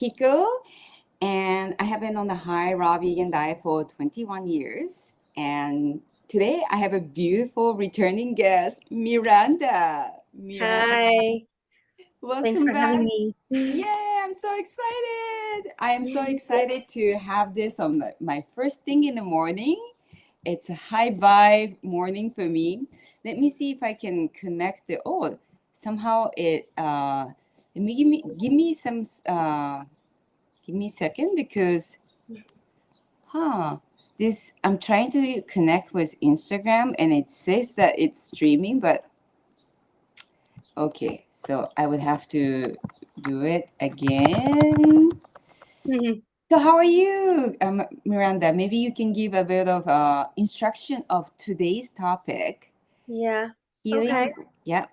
Kiko, and I have been on the high raw vegan diet for 21 years. And today I have a beautiful returning guest, Miranda. Miranda, Hi, thanks welcome for having back. me. Yeah, I'm so excited. I am so excited to have this on my first thing in the morning. It's a high vibe morning for me. Let me see if I can connect the. Oh, somehow it. Let me give me some. Give me a second because huh, this I'm trying to connect with Instagram and it says that it's streaming, but okay, so I would have to do it again. Mhm. So how are you, Miranda? Maybe you can give a bit of instruction of today's topic. Yeah. Okay. Healing. Yeah.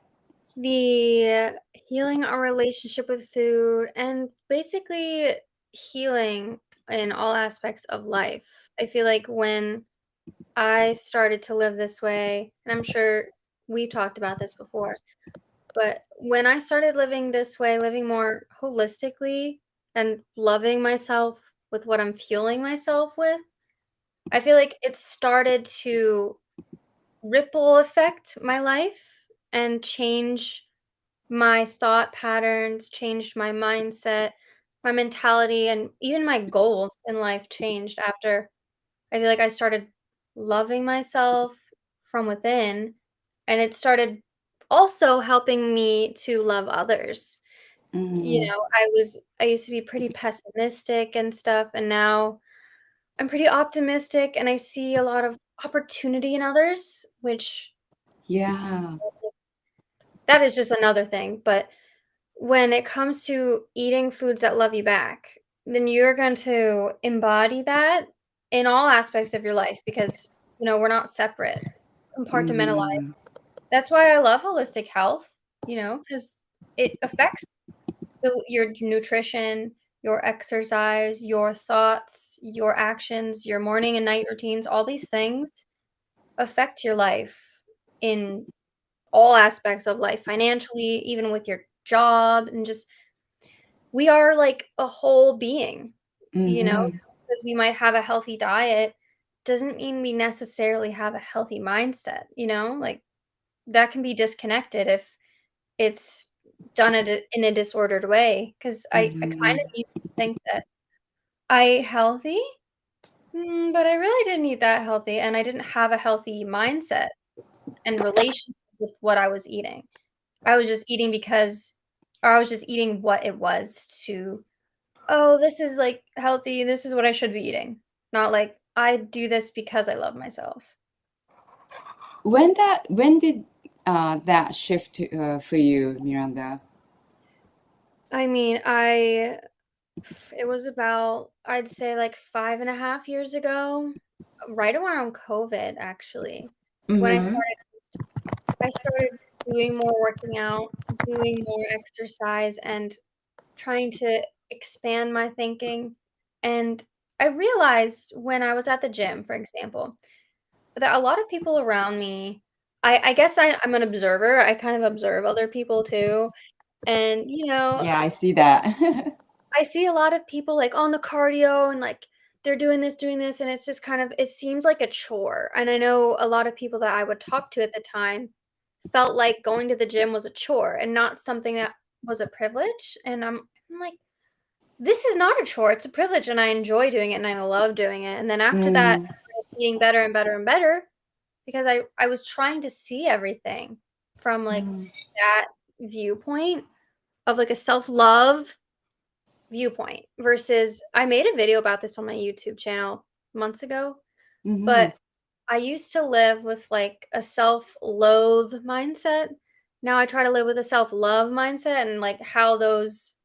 The healing our relationship with food and basically healing in all aspects of life. I feel like when I started to live this way, and I'm sure we talked about this before, but when I started living this way, living more holistically and loving myself with what I'm fueling myself with, I feel like it started to ripple affect my life and change my thought patterns, changed my mindset, my mentality, and even my goals in life changed after I feel like I started loving myself from within, and it started also helping me to love others. Mm-hmm. I used to be pretty pessimistic and stuff, and now I'm pretty optimistic and I see a lot of opportunity in others, which Yeah. that is just another thing, but when it comes to eating foods that love you back, then you're going to embody that in all aspects of your life because, we're not separate, compartmentalized. Mm-hmm. That's why I love holistic health, because it affects your nutrition, your exercise, your thoughts, your actions, your morning and night routines, all these things affect your life in all aspects of life, financially, even with your job, and just we are like a whole being, Mm-hmm. because we might have a healthy diet doesn't mean we necessarily have a healthy mindset, like that can be disconnected if it's done in a disordered way. Because I kind Mm-hmm. of used to think that I ate healthy, but I really didn't eat that healthy, and I didn't have a healthy mindset and relationship with what I was eating. I was just eating because or I was just eating what it was to, "Oh, this is, like, healthy, this is what I should be eating." Not like, "I do this because I love myself." When did that shift for you, Miranda? I mean, it was about, I'd say, like, 5.5 years ago, right around COVID, actually, when Mm-hmm. I started doing more working out, doing more exercise, and trying to expand my thinking, and I realized when I was at the gym, for example, that a lot of people around me I guess I'm an observer, I kind of observe other people too, and, Yeah, I see that. I see a lot of people, like, on the cardio and, like, they're doing this, and it's just kind of it seems like a chore, and I know a lot of people that I would talk to at the time felt like going to the gym was a chore and not something that was a privilege, and I'm like, "This is not a chore, it's a privilege, and I enjoy doing it, and I love doing it," and then after that, Mm, I started eating better and better and better because I was trying to see everything from, like, mm, that viewpoint of, like, a self-love viewpoint versus I made a video about this on my YouTube channel months ago, mm-hmm. but I used to live with, like, a self-loathe mindset. Now I try to live with a self-love mindset and, like, how those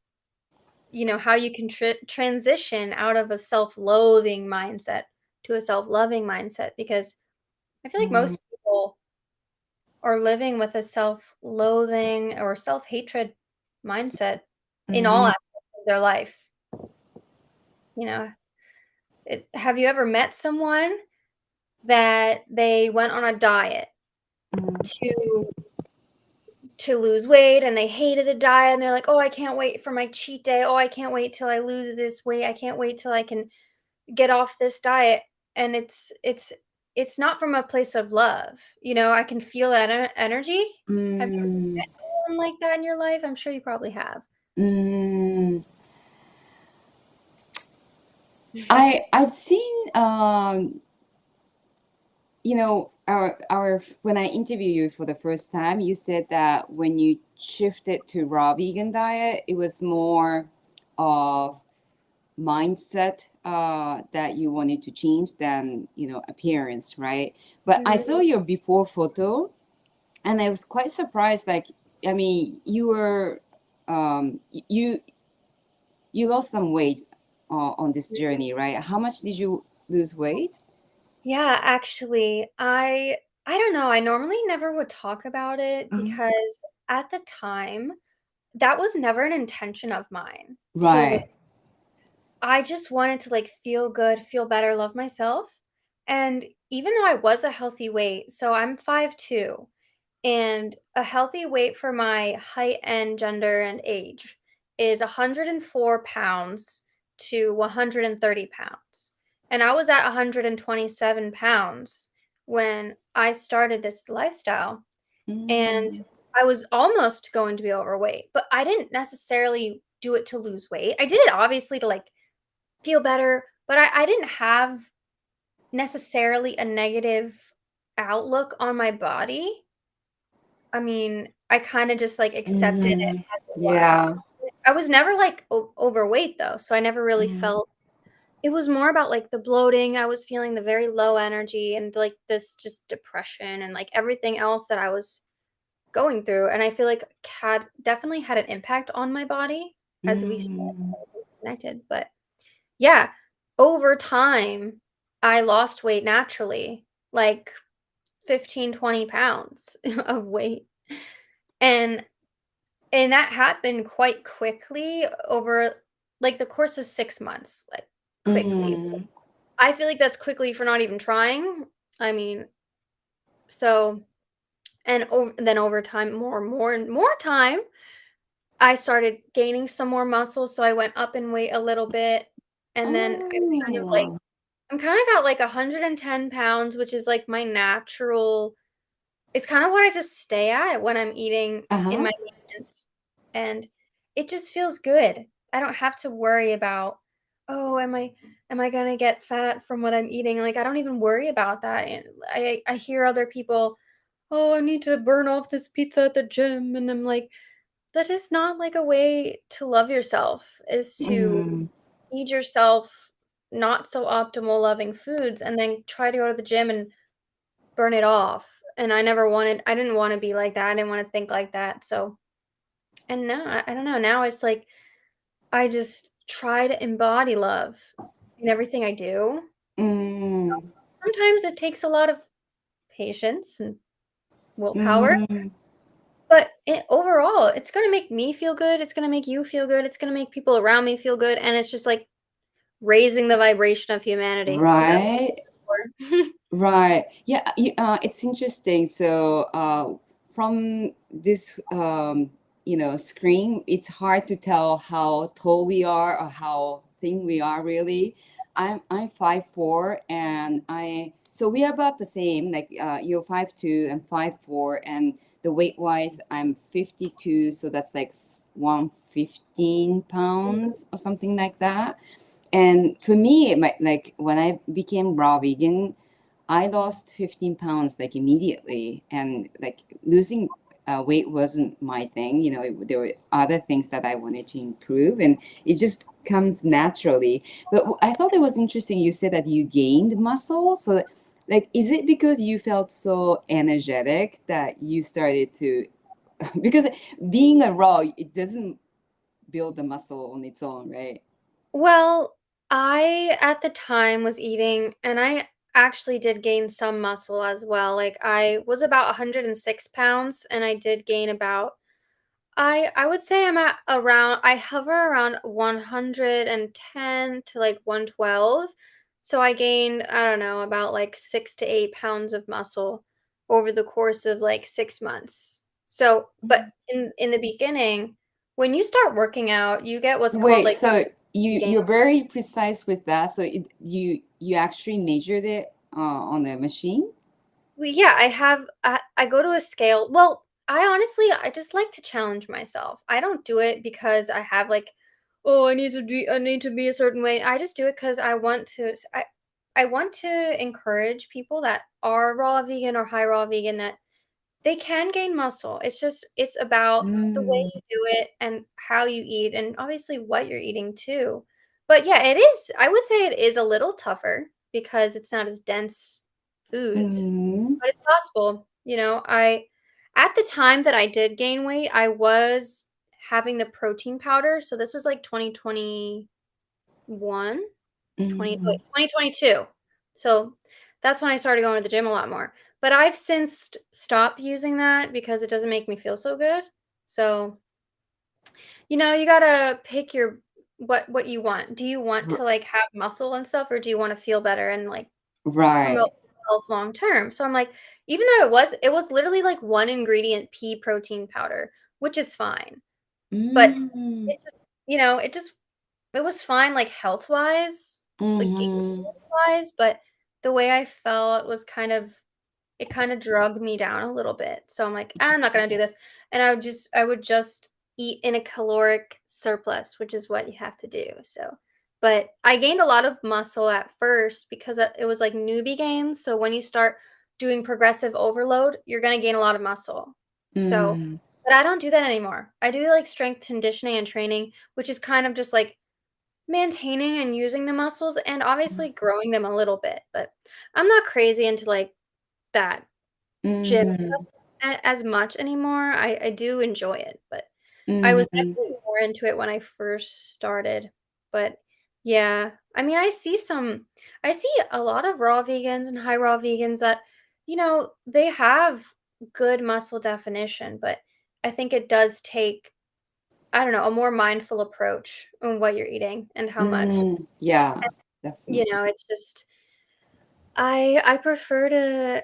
how you can transition out of a self-loathing mindset to a self-loving mindset because I feel like Mm, most people are living with a self-loathing or self-hatred mindset in all mm-hmm. aspects of their life. You know, have you ever met someone that they went on a diet Mm. to to lose weight and they hated the diet and they're like, "Oh, I can't wait for my cheat day. Oh, I can't wait till I lose this weight. I can't wait till I can get off this diet." And it's not from a place of love. I can feel that energy. Have you Mm, met anyone like that in your life? I'm sure you probably have. mm. I've seen our when I interviewed you for the first time, you said that when you shifted to raw vegan diet, it was more of mindset that you wanted to change than appearance, right? But I saw Mhm. your before photo, and I was quite surprised. Like, I mean, you were you you lost some weight on this journey, right? How much did you lose weight? Yeah, actually, I don't know, I normally never would talk about it Mhm. because at the time, that was never an intention of mine to lose. Right. I just wanted to, like, feel good, feel better, love myself, and even though I was a healthy weight, so I'm 5'2", and a healthy weight for my height and gender and age is 104 pounds to 130 pounds. And I was at 127 pounds when I started this lifestyle. And Mm, I was almost going to be overweight, but I didn't necessarily do it to lose weight. I did it obviously to like feel better, but I didn't have necessarily a negative outlook on my body. I mean, I kinda just, like, accepted it mhm. as it was. Yeah. I was never, like, overweight, though, so I never really Mm, felt it was more about, like, the bloating, I was feeling the very low energy and, like, this just depression and, like, everything else that I was going through, and I feel like had definitely had an impact on my body as we started mm, connected, but yeah, over time, I lost weight naturally, like 15, 20 pounds of weight, and And that happened quite quickly over, like, the course of 6 months, like, quickly. mm, I feel like that's quickly for not even trying. I mean, so then over time, more and more time, I started gaining some more muscle, so I went up in weight a little bit, and then oh, I'm kind of at, like, 110 pounds, which is, like, my natural. It's kinda what I just stay at when I'm eating in uh-huh. my maintenance, and it just feels good. I don't have to worry about, "Oh, am I gonna get fat from what I'm eating?" Like, I don't even worry about that, and I hear other people, "Oh, I need to burn off this pizza at the gym," and I'm like, "That is not, like, a way to love yourself, is to Mm, feed yourself not so optimal loving foods and then try to go to the gym and burn it off, and I didn't wanna be like that, I didn't wanna think like that, so and now I don't know, now it's like, I just try to embody love in everything I do. mm, Sometimes it takes a lot of patience and willpower, mm, but overall, it's gonna make me feel good, it's gonna make you feel good, it's gonna make people around me feel good, and it's just, like, raising the vibration of humanity. Is that right. what you're for? Right. Yeah, it's interesting. So, from this, screen, it's hard to tell how tall we are or how thin we are really. I'm 5'4", and so we are about the same. Like, you're 5'2" and 5'4", and the weight wise, I'm 52, so that's like 115 pounds or something like that. And for me, like when I became raw vegan, I lost 15 pounds like immediately, and like losing weight wasn't my thing. There were other things that I wanted to improve, and it just comes naturally. But I thought it was interesting. You said that you gained muscle, so like, is it because you felt so energetic that you started to? Because being a raw, it doesn't build the muscle on its own, right? Well, I at the time was eating and I actually did gain some muscle as well. Like I was about 106 pounds and I did gain about I would say I'm at around I hover around 110 to like 112. So I gained, I don't know, about like 6 to 8 pounds of muscle over the course of like 6 months. So, but in the beginning, when you start working out, you get what's called Wait, like so gain. you're very precise with that. So you actually measured it on the machine? Well, yeah, I go to a scale. Well, I just like to challenge myself. I don't do it because I have like, oh, I need to be a certain way. I just do it because I want to encourage people that are raw vegan or high raw vegan that they can gain muscle. It's about the way Mm, you do it and how you eat and obviously what you're eating too. But yeah, it is I would say it is a little tougher because it's not as dense foods, mm, but it's possible. You know, I at the time that I did gain weight, I was having the protein powder. So this was like 2021, mm, 2022. So that's when I started going to the gym a lot more. But I've since stopped using that because it doesn't make me feel so good. So, you gotta pick your what you want. Do you want r- to like have muscle and stuff, or do you want to feel better and like promote right. health long term? So I'm like, even though it was literally like one ingredient pea protein powder, which is fine. But Mm, it just, it was fine, like, health-wise, like, mm-hmm. wise, but the way I felt was it kinda drugged me down a little bit, so I'm like, "I'm not gonna do this," and I would just eat in a caloric surplus, which is what you have to do, so but I gained a lot of muscle at first because, it was, like, newbie gains, so when you start doing progressive overload, you're gonna gain a lot of muscle, so Mm, but I don't do that anymore. I do, like, strength conditioning and training, which is kind of just, like, maintaining and using the muscles and obviously growing them a little bit, but I'm not crazy into, like, that gym mm, as much anymore. I do enjoy it, but I was mm, definitely more into it when I first started, but yeah, I mean, I see a lot of raw vegans and high raw vegans that, they have good muscle definition, but I think it does take, I don't know, a more mindful approach on what you're eating and how much. yeah, definitely. It's just I prefer to,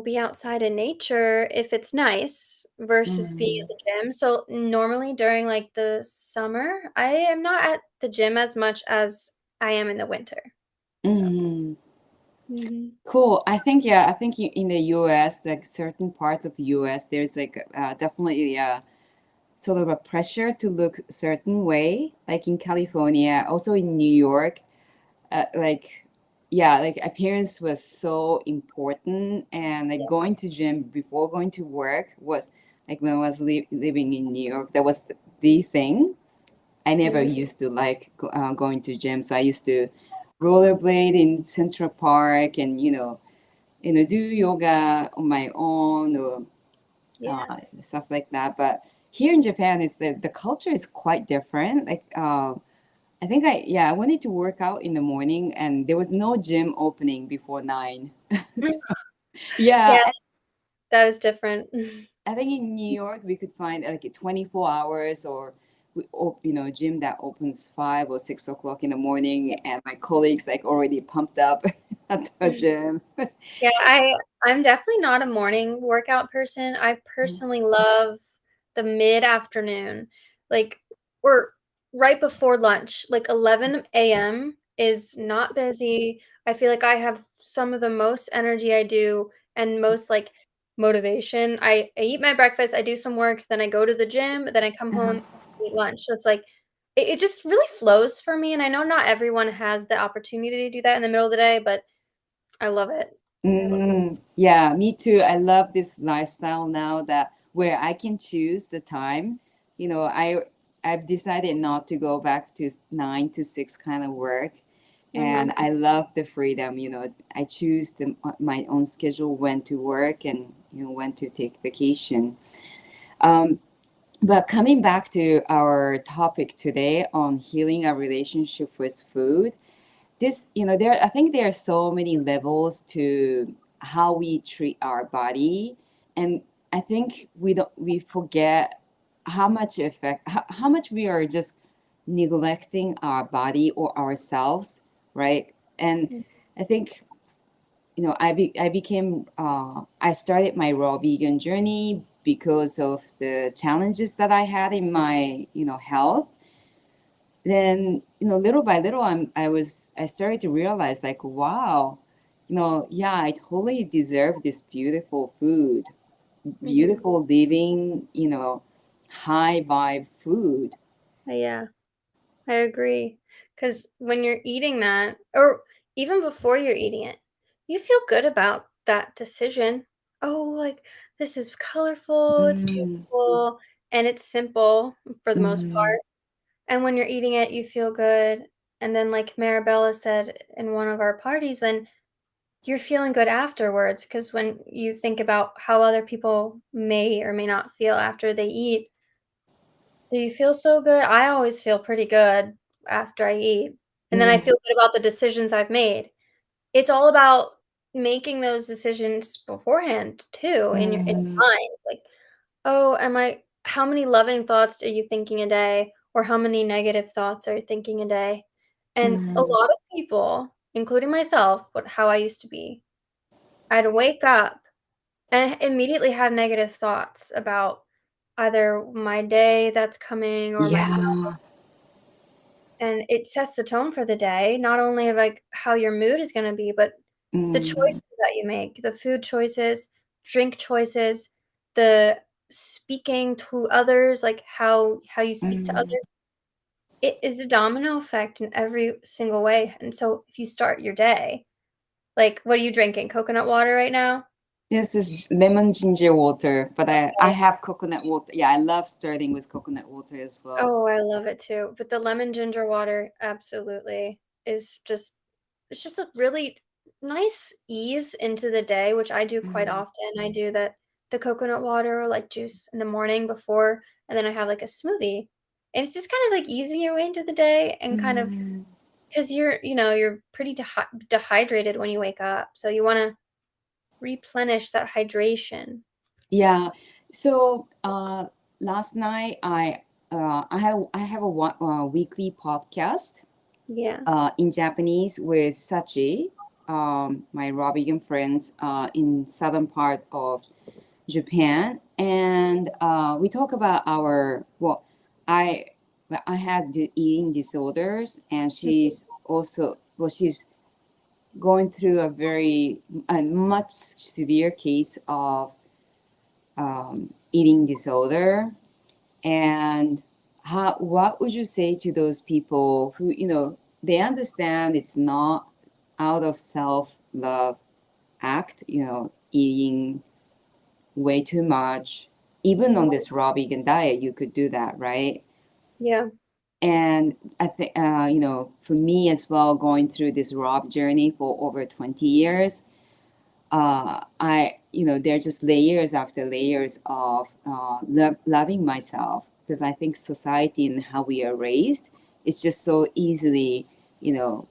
be outside in nature if it's nice versus being Mm, at the gym. So normally during like the summer, I am not at the gym as much as I am in the winter. So, mm. mhm. Cool. I think, yeah, I think in the US, like certain parts of the US, there's like definitely sort of a pressure to look certain way, like in California, also in New York. Like, yeah, like appearance was so important, and like going to gym before going to work was like when I was living in New York, that was the thing. I never Mhm. used to like going to gym, so I used to rollerblade in Central Park and do yoga on my own or Yeah. stuff like that. But here in Japan, it's the culture is quite different. Like I think I wanted to work out in the morning, and there was no gym opening before 9. Mm. Yeah, Yeah, that is different. I think in New York we could find like 24 hours or gym that opens 5 or 6 o'clock in the morning, and my colleagues like already pumped up at the gym. Yeah, I'm definitely not a morning workout person. I personally love the mid-afternoon, like or right before lunch, like 11 a.m. is not busy. I feel like I have some of the most energy I do and most like motivation. I eat my breakfast, I do some work, then I go to the gym, then I come home, eat lunch. So it's like it just really flows for me, and I know not everyone has the opportunity to do that in the middle of the day, but I love it. I love it. Yeah, me too. I love this lifestyle now that where I can choose the time. I've decided not to go back to 9 to 6 kind of work, and Mhm. I love the freedom. I choose my own schedule when to work and when to take vacation. But coming back to our topic today on healing our relationship with food, there I think there are so many levels to how we treat our body, and I think we forget how much we are just neglecting our body or ourselves, right? And Mm. I think I became I started my raw vegan journey because of the challenges that I had in my, health, then, little by little, I started to realize like, wow, yeah, I totally deserve this beautiful food, Mhm. beautiful living, high vibe food. Yeah, I agree. Because when you're eating that, or even before you're eating it, you feel good about that decision. Oh, like this is colorful, it's Mm, beautiful, and it's simple for the most mm, part. And when you're eating it, you feel good. And then, like Marabella said in one of our parties, then you're feeling good afterwards. Because when you think about how other people may or may not feel after they eat, do you feel so good? I always feel pretty good after I eat, and then I mm, feel good about the decisions I've made. It's all about making those decisions beforehand too in your mm, mind, like, "Oh, am I how many loving thoughts are you thinking a day, or how many negative thoughts are you thinking a day?" And a mm, lot of people, including myself, what how I used to be, I'd wake up and immediately have negative thoughts about either my day that's coming or myself. yeah. And it sets the tone for the day, not only of, like, how your mood is gonna be, but the Mm, choices that you make, the food choices, drink choices, the speaking to others, like, how you speak to mm. others. It is a domino effect in every single way, and so if you start your day like, what are you drinking? Coconut water right now? This is lemon ginger water, but I Okay. have coconut water. Yeah, I love starting with coconut water as well. Oh, I love it too, but the lemon ginger water absolutely is just it's just a really nice ease into the day, which I do quite Mm, often. I do the coconut water or, like, juice in the morning before, and then I have, like, a smoothie, and it's just kind of, like, easing your way into the day and kind of mm. because you're pretty dehydrated when you wake up, so you wanna replenish that hydration. Yeah. So last night I have a weekly podcast Yeah. in Japanese with Sachi, my raw vegan friends in southern part of Japan, and we talk about our I I had the eating disorders, and Mhm. she's going through a much severe case of eating disorder. And what would you say to those people who they understand it's not out of self love act, eating way too much. Even Mhm. on this raw vegan diet, you could do that, right? Yeah. And I think, for me as well, going through this raw journey for over 20 years, there's just layers after layers of loving myself, because I think society and how we are raised is just so easily, you know,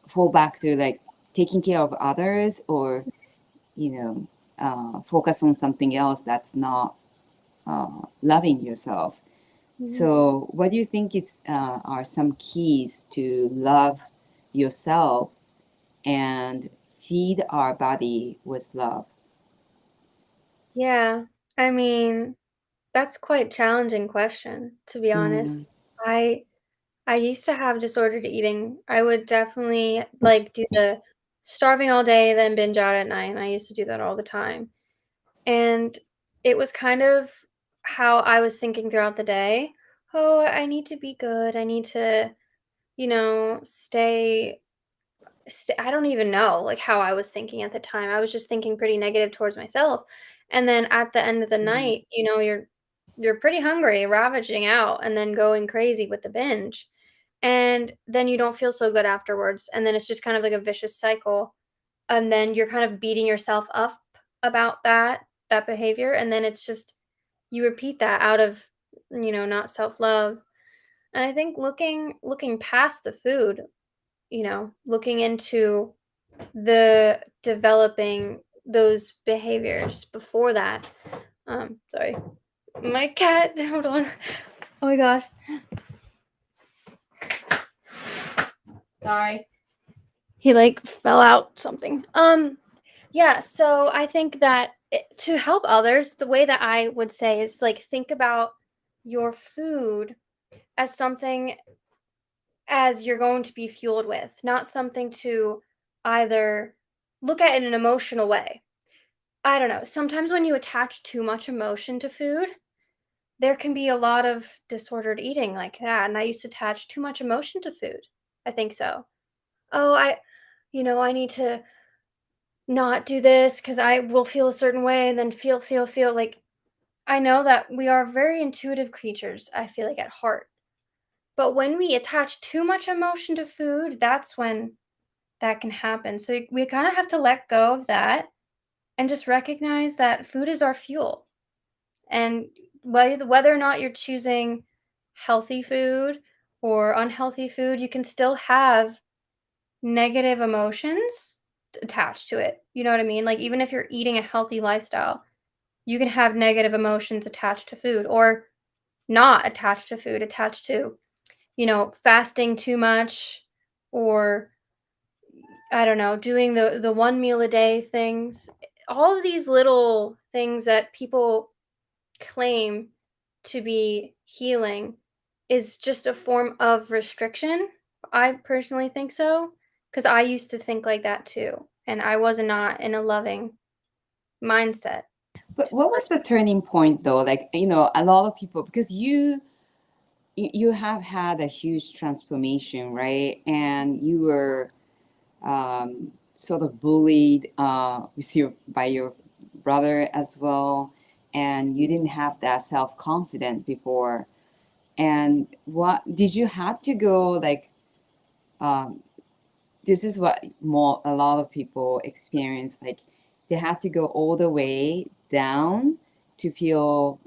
fall back to like taking care of others, or, focus on something else that's not loving yourself. Mhm. So, what do you think are some keys to love yourself and feed our body with love? Yeah. I mean, that's quite challenging question, to be Mm, honest. I I used to have disordered eating. I would definitely, like, do the starving all day, then binge out at night, and I used to do that all the time. And it was kind of how I was thinking throughout the day. "Oh, I need to be good. I need to, I don't even know, like, how I was thinking at the time. I was just thinking pretty negative towards myself, and then at the end of the mm, night, you're pretty hungry, ravaging out, and then going crazy with the binge, and then you don't feel so good afterwards, and then it's just kind of like a vicious cycle, and then you're kind of beating yourself up about that behavior, and then it's just you repeat that out of, not self-love, and I think looking past the food, looking into the developing those behaviors before that. Sorry. My cat, hold on. Oh my gosh. Sorry. He like fell out something. Yeah, so I think that to help others, the way that I would say is like think about your food as something as you're going to be fueled with, not something to either look at in an emotional way. I don't know. Sometimes when you attach too much emotion to food, there can be a lot of disordered eating like that. And I used to attach too much emotion to food. I think so. Oh, I need to not do this because I will feel a certain way and then feel like I know that we are very intuitive creatures, I feel like at heart. But when we attach too much emotion to food, that's when that can happen. So we kind of have to let go of that and just recognize that food is our fuel. And whether or not you're choosing healthy food or unhealthy food, you can still have negative emotions attached to it. You know what I mean? Like even if you're eating a healthy lifestyle, you can have negative emotions attached to food or not attached to food, attached to, fasting too much or I don't know, doing the one meal a day things. All of these little things that people claim to be healing is just a form of restriction. I personally think so because I used to think like that too, and I was not in a loving mindset. But what was the turning point though? Like, a lot of people, because you have had a huge transformation, right? And you were sort of bullied by your brother as well, and you didn't have that self confidence before. And what did you have to go like? Um, this is what more a lot of people experience. Like they had to go all the way down to feel,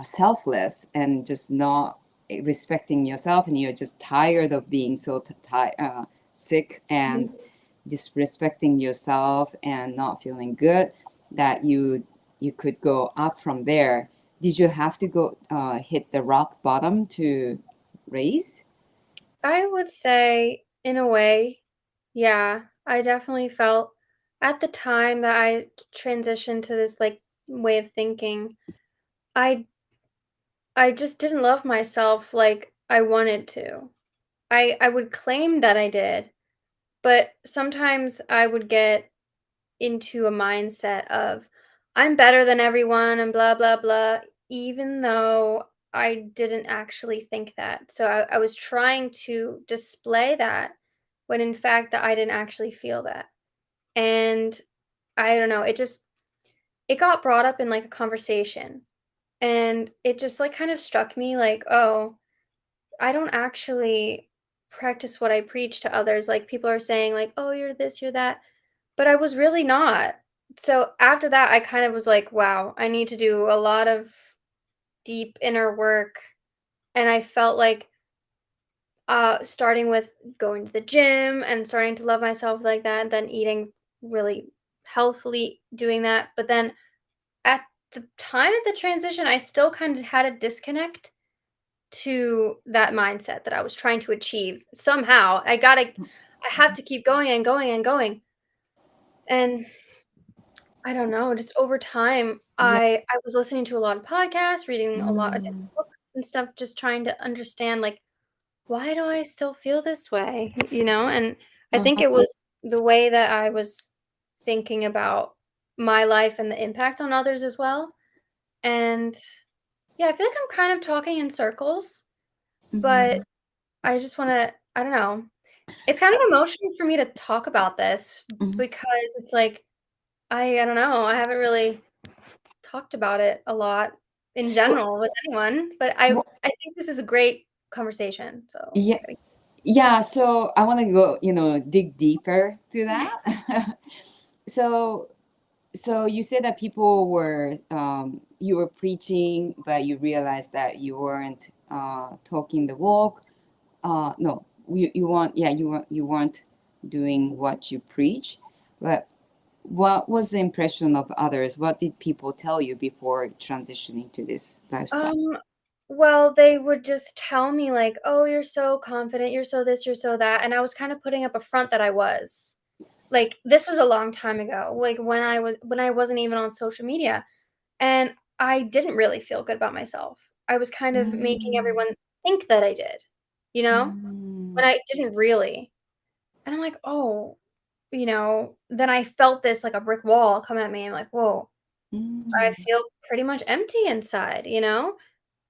selfless and just not respecting yourself, and you're just tired of being so sick and Mhm. disrespecting yourself and not feeling good, that you could go up from there. Did you have to go hit the rock bottom to raise? I would say, in a way, yeah, I definitely felt at the time that I transitioned to this like way of thinking, I I just didn't love myself like I wanted to. I would claim that I did, but sometimes I would get into a mindset of I'm better than everyone and blah blah blah, even though I didn't actually think that. So I was trying to display that when in fact that I didn't actually feel that. And I don't know, it got brought up in like a conversation and it just like kind of struck me like, oh, I don't actually practice what I preach to others. Like people are saying like, "Oh, you're this, you're that." But I was really not. So after that, I kind of was like, "Wow, I need to do a lot of deep inner work." And I felt like starting with going to the gym and starting to love myself like that and then eating really healthfully doing that. But then at the time of the transition, I still kind of had a disconnect to that mindset that I was trying to achieve. Somehow, I have to keep going and going and going. And I don't know, just over time, Yeah. I was listening to a lot of podcasts, reading a lot of different Mm. books and stuff, just trying to understand, like, why do I still feel this way, And I think Uh-huh. it was the way that I was thinking about my life and the impact on others as well. And yeah, I feel like I'm kind of talking in circles, but Mhm. I just wanna I don't know. It's kind of emotional for me to talk about this Mhm. because it's like, I don't know, I haven't really talked about it a lot in Well, general with anyone, but I think this is a great conversation, so yeah, I yeah. So I want to go, dig deeper to that. so, so you said that people were, you were preaching, but you realized that you weren't talking the walk. No, you weren't. Yeah, you weren't doing what you preach. But what was the impression of others? What did people tell you before transitioning to this lifestyle? um, well, they would just tell me like, "Oh, you're so confident, you're so this, you're so that," and I was kind of putting up a front that I was. like this was a long time ago, like when I wasn't even on social media, and I didn't really feel good about myself. I was kind of making Mm, everyone think that I did, you know, mm, when I didn't really. And I'm like, oh, then I felt this like a brick wall come at me. I'm like, whoa, I mm, feel pretty much empty inside, you know?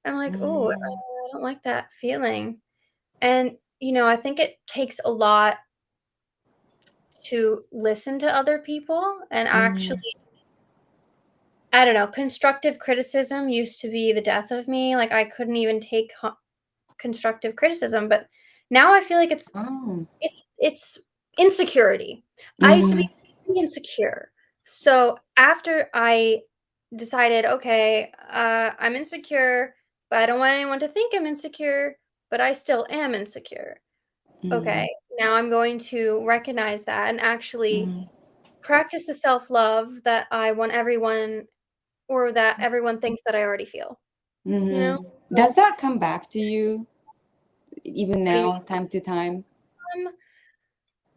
I'm like, oh, mm, I don't like that feeling. And, I think it takes a lot to listen to other people and actually, mm, I don't know, constructive criticism used to be the death of me. Like, I couldn't even take constructive criticism, but now I feel like oh, it's insecurity. I used to be mm, really insecure. So after I decided, okay, I'm insecure, but I don't want anyone to think I'm insecure, but I still am insecure. Okay, mm, now I'm going to recognize that and actually mm, practice the self-love that I want everyone or that everyone thinks that I already feel, you know? mm. Does that come back to you even What do you now, time to time? mean?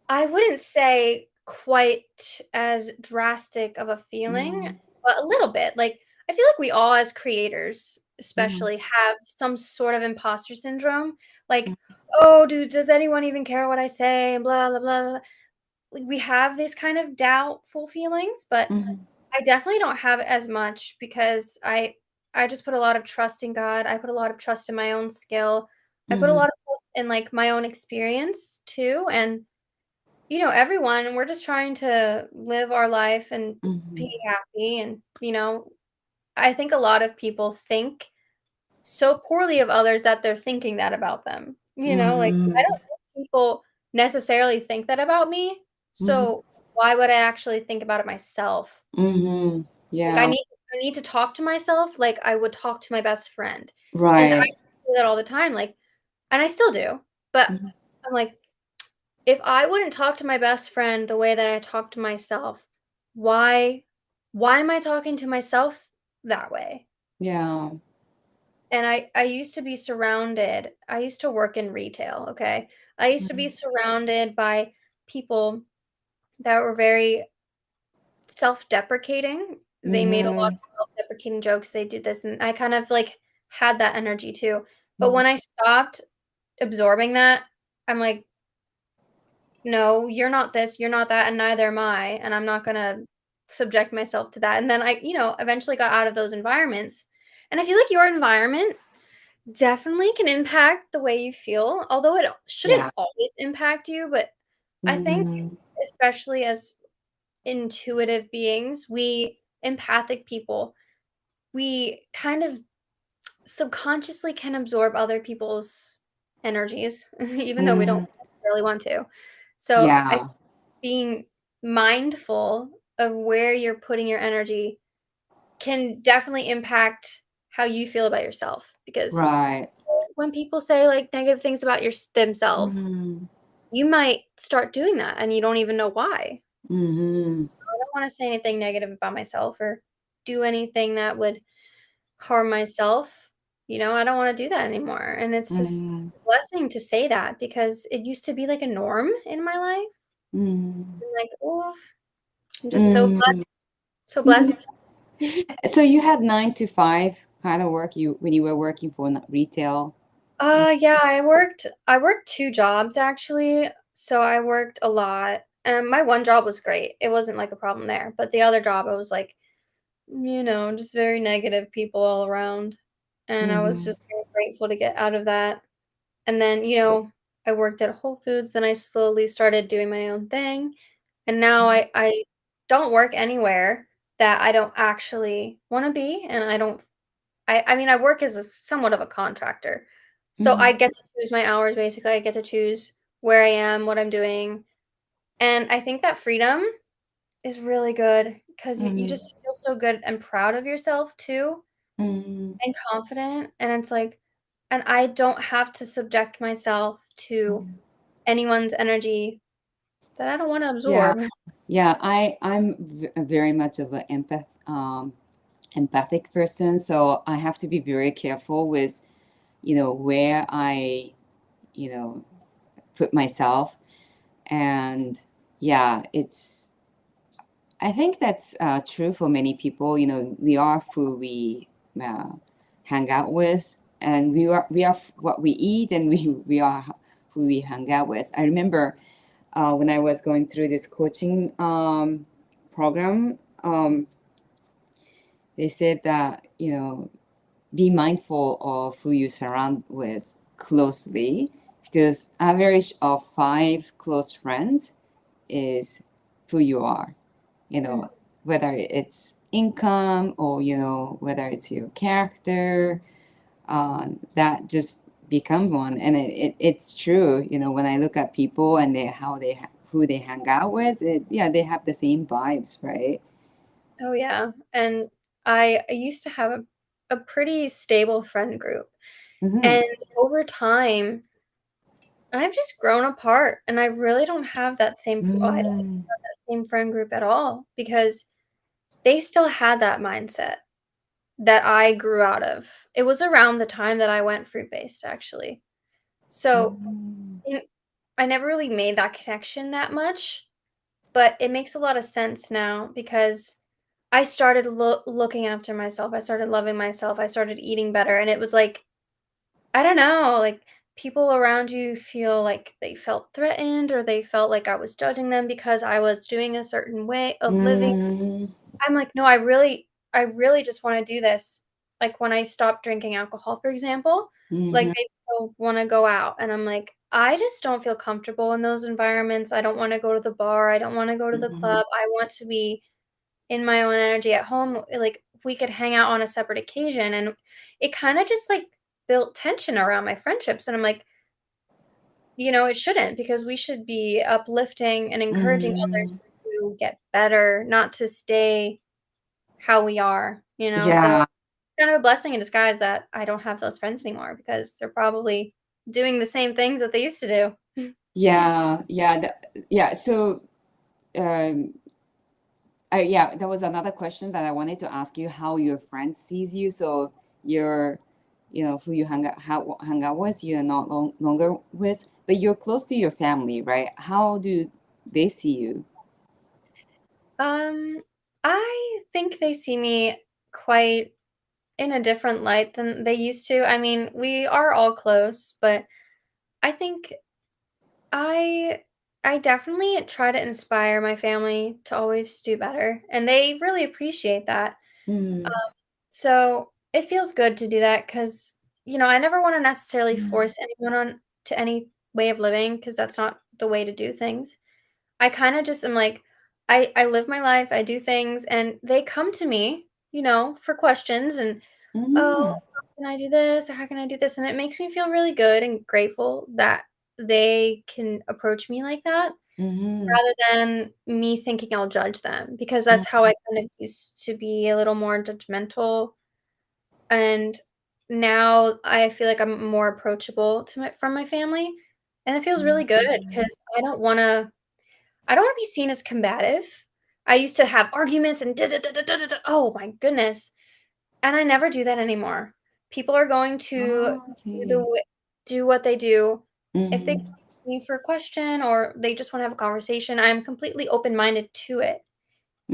I wouldn't say quite as drastic of a feeling, Mm, but a little bit. Like, I feel like we all as creators, mm, especially, have some sort of imposter syndrome. Like, "Oh, dude, does anyone even care what I say?" And blah, blah, blah, blah. Like, we have these kind of doubtful feelings, but mm, I definitely don't have it as much because I just put a lot of trust in God. I put a lot of trust in my own skill. I put a mm, lot of trust in, like, my own experience too, and everyone, we're just trying to live our life and be mm, happy. And, I think a lot of people think so poorly of others that they're thinking that about them. Like, I mm, don't think people necessarily think that about me. mm, So why would I actually think about it myself? mm, Like, yeah, I need to talk to myself like I would talk to my best friend. And I right. do that all the time, like, and I still do. But Mhm. I'm like, if I wouldn't talk to my best friend the way that I talk to myself, why why am I talking to myself that way? Yeah. And I used to be surrounded I used to work in retail, okay? I used to be Mm, surrounded by people that were very self-deprecating. They made a lot mhm, of self-deprecating jokes, they did this, and I kind of, like, had that energy too. But mhm, when I stopped absorbing that, I'm like, "No, you're not this, you're not that, and neither am I, and I'm not gonna subject myself to that." And then I, eventually got out of those environments. And I feel like your environment definitely can impact the way you feel, although it shouldn't yeah. always impact you, but I think Mhm, especially as intuitive beings, we empathic people, we kind of subconsciously can absorb other people's energies, even though we don't mhm, necessarily want to. So, I yeah. being mindful of where you're putting your energy can definitely impact how you feel about yourself, because Right. when people say, like, negative things about themselves, Mhm, you might start doing that and you don't even know why. mhm, I don't wanna say anything negative about myself or do anything that would harm myself. I don't wanna do that anymore, and it's just mhm, a blessing to say that because it used to be like a norm in my life. mhm, I'm like, "Oh, I'm just so mhm. blessed, so blessed." So you had 9 to 5 kind of work you when you were working for retail? Yeah, I worked 2 jobs actually, so I worked a lot, and my one job was great, it wasn't, like, a problem there, but the other job, I was like, just very negative people all around, and I was Mhm, just very grateful to get out of that. And then, I worked at Whole Foods, then I slowly started doing my own thing, and now I don't work anywhere that I don't actually wanna be, and I don't I mean, I work as a somewhat of a contractor, so I mhm, get to choose my hours, basically, I get to choose where I am, what I'm doing, and I think that freedom is really good because you mhm, just feel so good and proud of yourself too, mhm, and confident, and it's like and I don't have to subject myself to mhm. anyone's energy that I don't wanna Yeah, absorb. yeah. I'm very much of an empathic person, so I have to be very careful with where I you know put myself, and yeah, it's I think that's true for many people. You know, we are who we uh, hang out with, and we are what we eat, and we are who we hang out with. I remember when I was going through this coaching program, they said that be mindful of who you surround with closely, because average of five close friends is who you are, you Mm. know, whether it's income or, whether it's your character, that just become one. And it's true, when I look at people and who they hang out with, yeah, they have the same vibes, right? Oh yeah, and I used to have a pretty stable friend group, Mm-hmm. and over time, I've just grown apart, and I really don't have that same well, I don't Mm-hmm. have that same friend group at all because they still had that mindset that I grew out of. It was around the time that I went fruit-based, actually. So, mm, I never really made that connection that much, but it makes a lot of sense now because I started looking after myself, I started loving myself, I started eating better, and it was like, I don't know, like, people around you feel like they felt threatened or they felt like I was judging them because I was doing a certain way of living. Mm-hmm. I'm like, "No, I really just wanna do this." Like, when I stopped drinking alcohol, for example, like, Mm-hmm. they still wanna go out, and I'm like, "I just don't feel comfortable in those environments, I don't wanna go to the bar, I don't wanna go to the Mm-hmm. club, I want to be in my own energy at home." Like, we could hang out on a separate occasion, and it kinda just, like, built tension around my friendships, and I'm like, it shouldn't because we should be uplifting and encouraging others Mm-hmm. to get better, not to stay how we are. So Yeah, kind of a blessing in disguise that I don't have those friends anymore because they're probably doing the same things that they used to do. yeah. So, um, yeah, there was another question that I wanted to ask you: how your friend sees you. So you're, who you hang out with, you're not longer with, but you're close to your family, right? How do they see you? Um, I think they see me quite in a different light than they used to. I mean, we are all close, but I think I I definitely try to inspire my family to always do better, and they really appreciate that. Mm, So, it feels good to do that because I never wanna necessarily force anyone on to any way of living because that's not the way to do things. I kinda just am like, I live my life, I do things, and they come to me for questions and, "Oh, mm, how can I do this?" or "How can I do this?" And it makes me feel really good and grateful that they can approach me like that mm, rather than me thinking I'll judge them because that's how I kind of used to be a little more judgmental, and now I feel like I'm more approachable to my from my family, and it feels really good mm. because I don't wanna be seen as combative. I used to have arguments and da da da da da da da oh my goodness, and I never do that anymore. People are going to Oh, do the okay. w do what they do. If they come Mm-hmm. to me for a question or they just wanna have a conversation, I'm completely open-minded to it.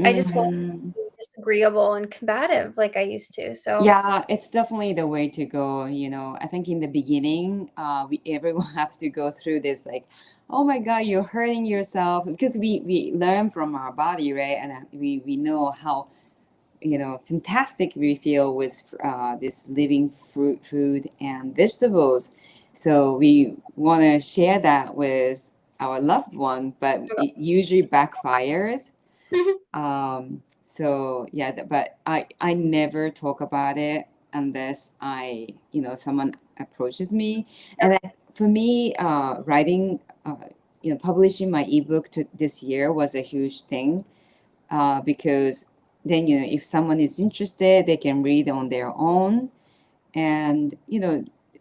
I just won't Mm-hmm. be disagreeable and combative like I used to, so Yeah, it's definitely the way to go. I think in the beginning, we everyone has to go through this, like, oh my God, you're hurting yourself, because we learn from our body, right? And we know how, fantastic we feel with this living fruit, food and vegetables. So we want to share that with our loved one, but it usually backfires. So yeah, but I never talk about it unless someone approaches me. And then for me, writing, publishing my ebook this year was a huge thing, because then, if someone is interested, they can read on their own. And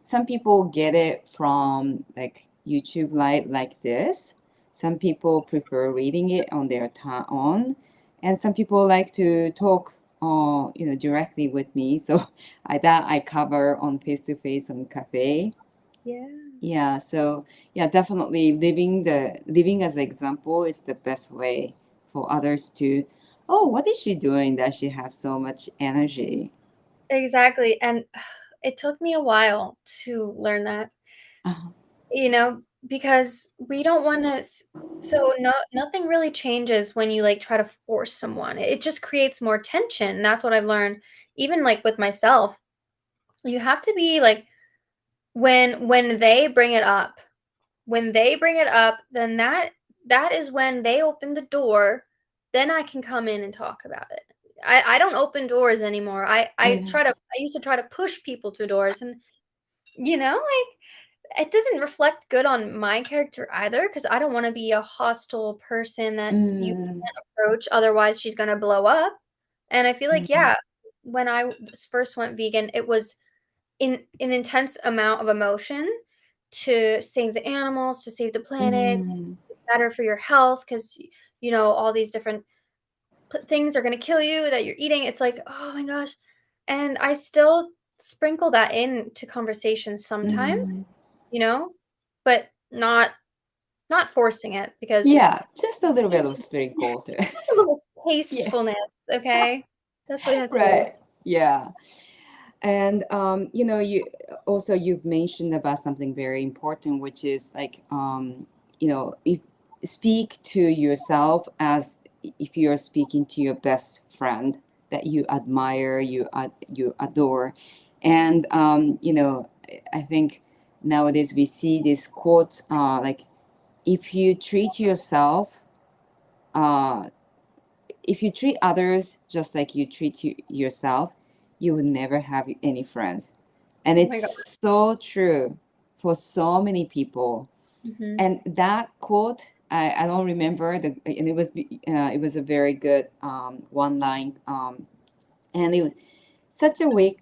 some people get it from like YouTube like this. Some people prefer reading it on their own, and some people like to talk directly with me. So I cover on face to face on cafe. Yeah. Yeah, so yeah, definitely living as an example is the best way for others to, oh, what is she doing that she have so much energy? Exactly, and it took me a while to learn that, Uh-huh. because we don't wanna so nothing really changes when you, like, try to force someone. It just creates more tension, and that's what I've learned, even, like, with myself. You have to be, like, when they bring it up when they bring it up, then that is when they open the door, then I can come in and talk about it. I don't open doors anymore. I used to try to push people through doors and, it doesn't reflect good on my character either, because I don't wanna be a hostile person that you Mm, can't approach, otherwise she's gonna blow up, and I feel like, mm, yeah, when I first went vegan, it was in an intense amount of emotion to save the animals, to save the planet, mm, better for your health, 'cause, all these different things are gonna kill you that you're eating. It's like, "Oh my gosh." And I still sprinkle that into conversations sometimes, mm. you know, but not forcing it because Yeah, just a little bit just of sprinkle too. just a little Yeah, tastefulness, okay? That's what you have to do. right. Yeah. And you also you've mentioned about something very important, which is like if speak to yourself as if you're speaking to your best friend that you admire, you adore, and I think nowadays we see these quotes like if you treat yourself, uh, if you treat others just like you treat yourself, you will never have any friends. And Oh my god. it's so true for so many people. Mhm, And that quote, I don't remember and it was a very good one line, and it was such a wake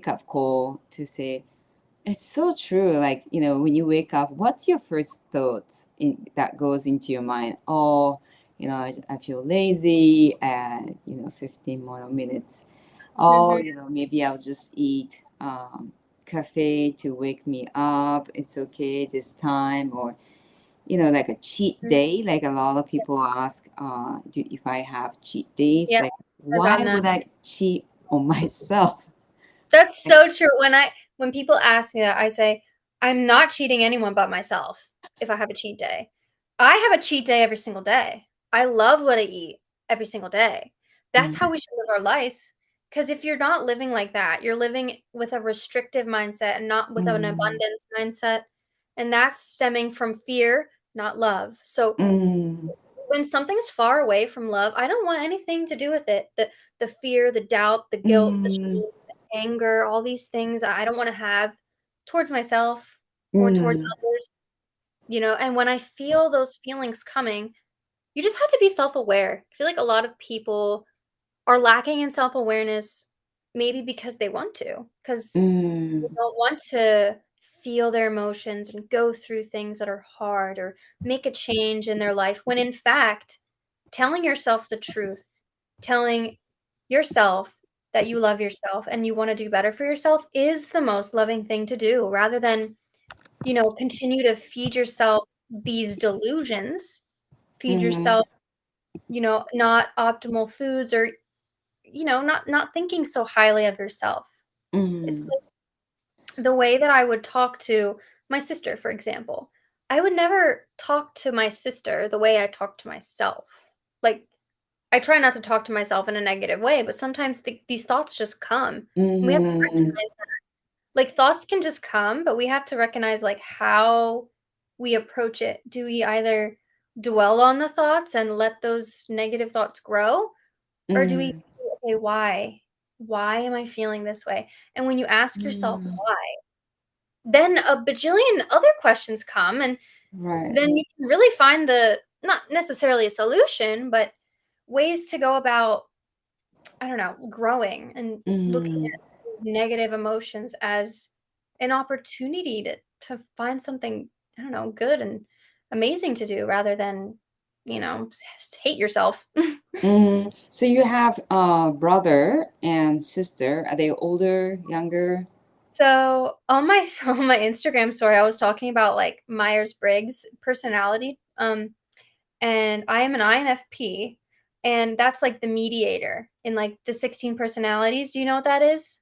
up call to say it's so true. Like when you wake up, what's your first thoughts that goes into your mind? Oh, I feel lazy, and 15 more minutes. Oh, mhm, maybe I'll just eat cafe to wake me up. It's okay this time, or like a cheat mhm. day. Like a lot of people ask, if I have cheat days, Yep, like I've why done that. would I cheat on myself? That's so true. When people ask me that, I say, "I'm not cheating anyone but myself if I have a cheat day." I have a cheat day every single day. I love what I eat every single day. That's Mm, how we should live our lives. Because if you're not living like that, you're living with a restrictive mindset and not with an mm, abundance mindset, and that's stemming from fear, not love. So mm, when something's far away from love, I don't want anything to do with it. The fear, the doubt, the guilt, the mm, shame, the anger, all these things I don't wanna have towards myself or towards mm, others, and when I feel those feelings coming, you just have to be self-aware. I feel like a lot of people are lacking in self-awareness maybe because they want to, because they mm, don't want to feel their emotions and go through things that are hard or make a change in their life when in fact, telling yourself the truth, telling yourself that you love yourself and you wanna do better for yourself is the most loving thing to do rather than, continue to feed yourself these delusions, feed mm, yourself, not optimal foods or, not thinking so highly of yourself. It's mm, the way that I would talk to my sister, for example. I would never talk to my sister the way I talk to myself. Like, I try not to talk to myself in a negative way, but sometimes these thoughts just come. And we have to mm, recognize like thoughts can just come, but we have to recognize like how we approach it. Do we either dwell on the thoughts and let those negative thoughts grow? Or do we mm, say, okay, why? Why am I feeling this way? And when you ask yourself mm. why, then a bajillion other questions come, and Right. then you can really find the not necessarily a solution, but ways to go about, I don't know, growing and looking Mm, at negative emotions as an opportunity to find something, I don't know, good and amazing to do rather than, hate yourself. mm. So you have a brother and sister. Are they older, younger? So on my on my Instagram story, I was talking about like Myers-Briggs personality. And I am an INFP, and that's like the mediator in like the 16 personalities. Do you know what that is?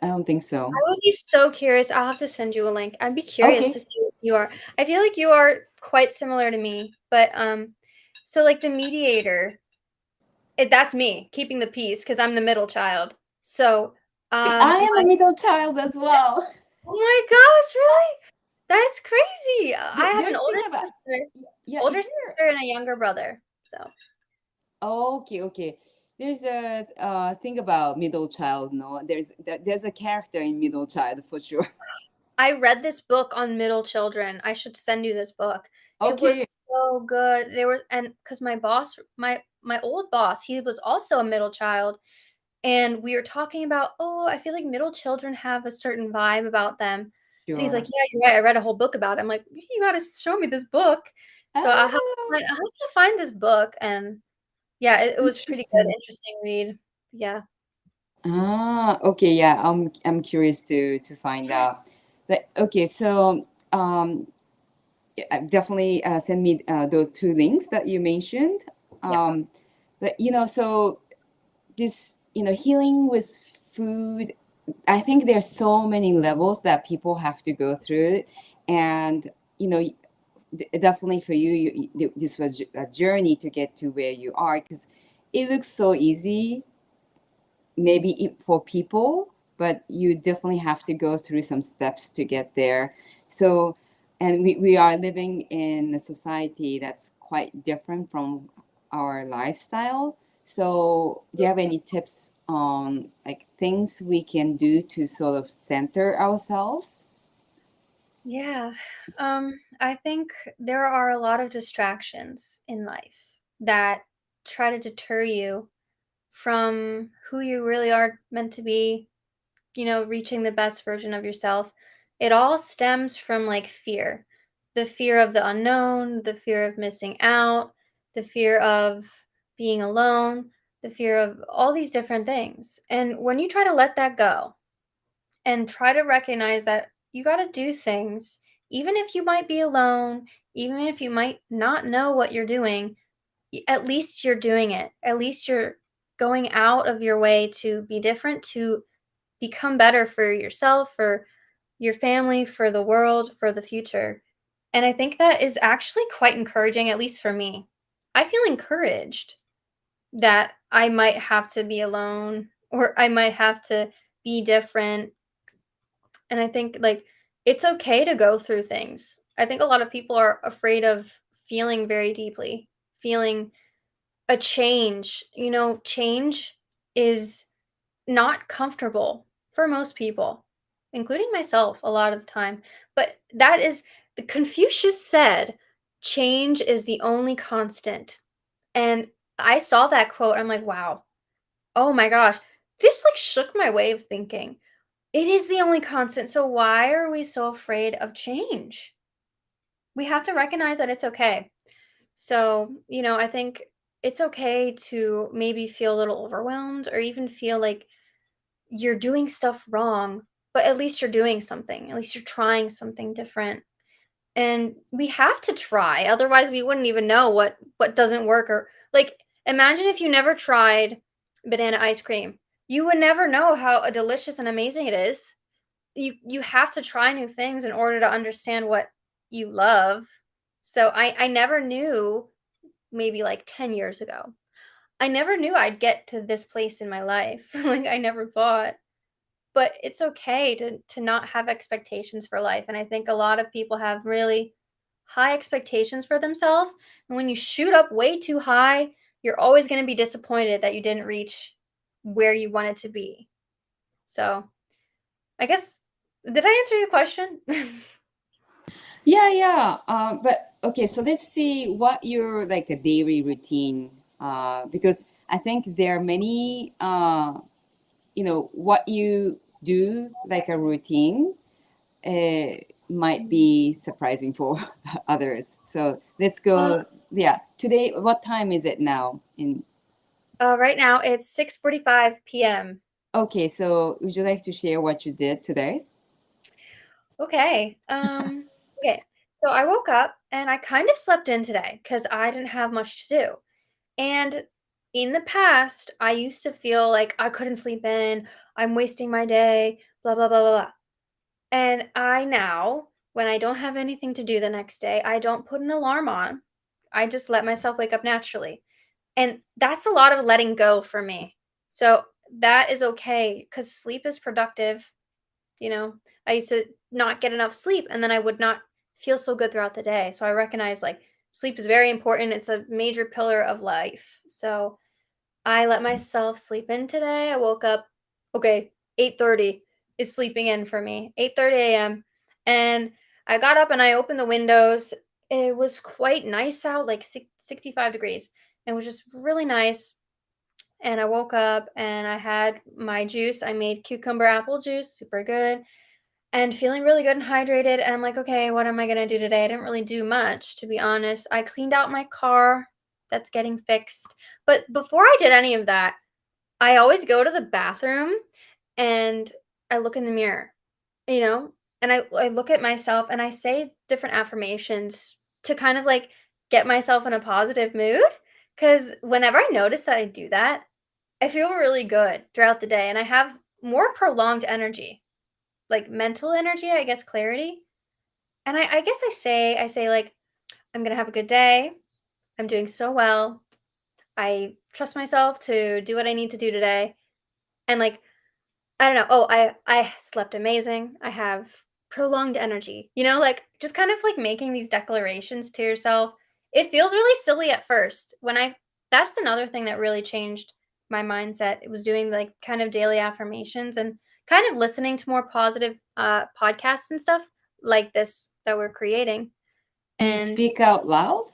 I don't think so. I would be so curious. I'll have to send you a link. I'd be curious Okay. to see what you are. I feel like you are quite similar to me, but so like the mediator, that's me keeping the peace because I'm the middle child. So I am my a middle child as well. oh my gosh, really? That's crazy. I have an There's thing about, yeah, is older there? sister and a younger brother. So Okay, okay. There's a thing about middle child. No, there's a character in middle child for sure. I read this book on middle children. I should send you this book. It Okay, was so good. They were and because my boss, my old boss, he was also a middle child, and we were talking about, oh, I feel like middle children have a certain vibe about them. And he's like, sure. yeah, you're right. I read a whole book about it. I'm like, you got to show me this book. So Ah, I have to find this book, and yeah, it was pretty good, interesting. interesting read. Yeah. Ah, okay, yeah. I'm curious to find out. But okay, so yeah, definitely send me those two links that you mentioned. Yeah. But so this healing with food, I think there's so many levels that people have to go through, and you know definitely for you, this was a journey to get to where you are, because it looks so easy maybe for people, but you definitely have to go through some steps to get there. So, and we are living in a society that's quite different from our lifestyle. So, do you have any tips on like things we can do to sort of center ourselves? Yeah. I think there are a lot of distractions in life that try to deter you from who you really are meant to be, reaching the best version of yourself. It all stems from like fear, the fear of the unknown, the fear of missing out, the fear of being alone, the fear of all these different things. And when you try to let that go, and try to recognize that you got to do things, even if you might be alone, even if you might not know what you're doing, at least you're doing it. At least you're going out of your way to be different, to become better for yourself, for your family, for the world, for the future. And I think that is actually quite encouraging, at least for me. I feel encouraged that I might have to be alone or I might have to be different, and I think, like, it's okay to go through things. I think a lot of people are afraid of feeling very deeply, feeling a change. Change is not comfortable for most people, including myself a lot of the time. But that is the Confucius said, change is the only constant. And I saw that quote. I'm like, wow. Oh my gosh. This like shook my way of thinking. It is the only constant, so why are we so afraid of change? We have to recognize that it's okay. So, I think it's okay to maybe feel a little overwhelmed or even feel like you're doing stuff wrong, but at least you're doing something. At least you're trying something different. And we have to try, otherwise we wouldn't even know what doesn't work, or like imagine if you never tried banana ice cream. You would never know how delicious and amazing it is. You have to try new things in order to understand what you love. So I never knew, maybe like 10 years ago. I never knew I'd get to this place in my life. Like I never thought. But it's okay to not have expectations for life. And I think a lot of people have really high expectations for themselves. And when you shoot up way too high, you're always going to be disappointed that you didn't reach where you wanted to be. So, I guess did I answer your question? Yeah, yeah. But okay, so let's see what your like a daily routine. Because I think there are many. What you do like a routine might be surprising for others. So let's Uh, go. Yeah, today. What time is it now? In right now it's 6:45 p.m. Okay, so would you like to share what you did today? Okay. Okay. So I woke up and I kind of slept in today because I didn't have much to do. And in the past, I used to feel like I couldn't sleep in, I'm wasting my day, blah, blah, blah, blah, blah. And I now, when I don't have anything to do the next day, I don't put an alarm on. I just let myself wake up naturally. And that's a lot of letting go for me. So that is okay because sleep is productive. You know, I used to not get enough sleep and then I would not feel so good throughout the day. So I recognize like sleep is very important. It's a major pillar of life. So I let myself sleep in today. I woke up, okay, 8:30 is sleeping in for me. 8:30 a.m. And I got up and I opened the windows. It was quite nice out, like 65 degrees. It was just really nice. And I woke up and I had my juice. I made cucumber apple juice, super good, and feeling really good and hydrated. And I'm like, okay, what am I going to do today? I didn't really do much, to be honest. I cleaned out my car. That's getting fixed. But before I did any of that, I always go to the bathroom and I look in the mirror, you know, and I look at myself and I say different affirmations to kind of like get myself in a positive mood. Because whenever I notice that I do that, I feel really good throughout the day and I have more prolonged energy, like mental energy, I guess clarity. And I guess I say like, I'm gonna have a good day. I'm doing so well. I trust myself to do what I need to do today. And like I don't know. Oh, I slept amazing. I have prolonged energy. You know, like just kind of like making these declarations to yourself. It feels really silly at first. When I That's another thing that really changed my mindset. It was doing like kind of daily affirmations and kind of listening to more positive podcasts and stuff like this that we're creating. Do you And speak out loud?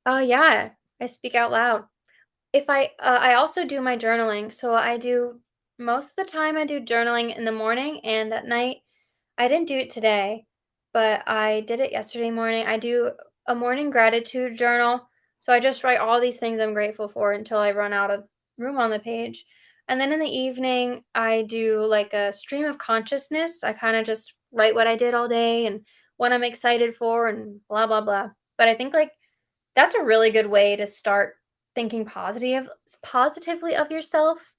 oh yeah, I speak out loud. If I also do my journaling, so I do most of the time I do journaling in the morning and at night. I didn't do it today, but I did it yesterday morning. I do a morning gratitude journal. So I just write all these things I'm grateful for until I run out of room on the page. And then in the evening, I do like a stream of consciousness. I kind of just write what I did all day and what I'm excited for and blah blah blah. But I think like that's a really good way to start thinking positively of yourself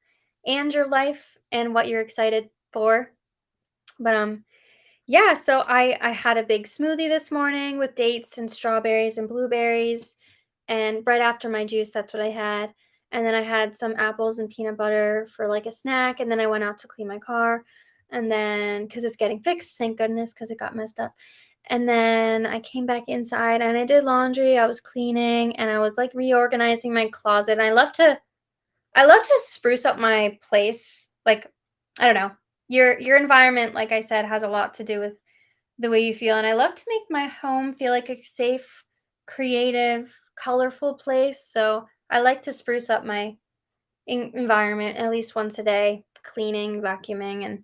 and your life and what you're excited for. But yeah, so I had a big smoothie this morning with dates and strawberries and blueberries, and right after my juice, that's what I had. And then I had some apples and peanut butter for like a snack, and then I went out to clean my car. And then cuz it's getting fixed, thank goodness cuz it got messed up. And then I came back inside and I did laundry. I was cleaning and I was like reorganizing my closet. And I love to spruce up my place. Like, I don't know. Your environment, like I said, has a lot to do with the way you feel. And I love to make my home feel like a safe, creative, colorful place. So I like to spruce up my environment at least once a day, cleaning, vacuuming, and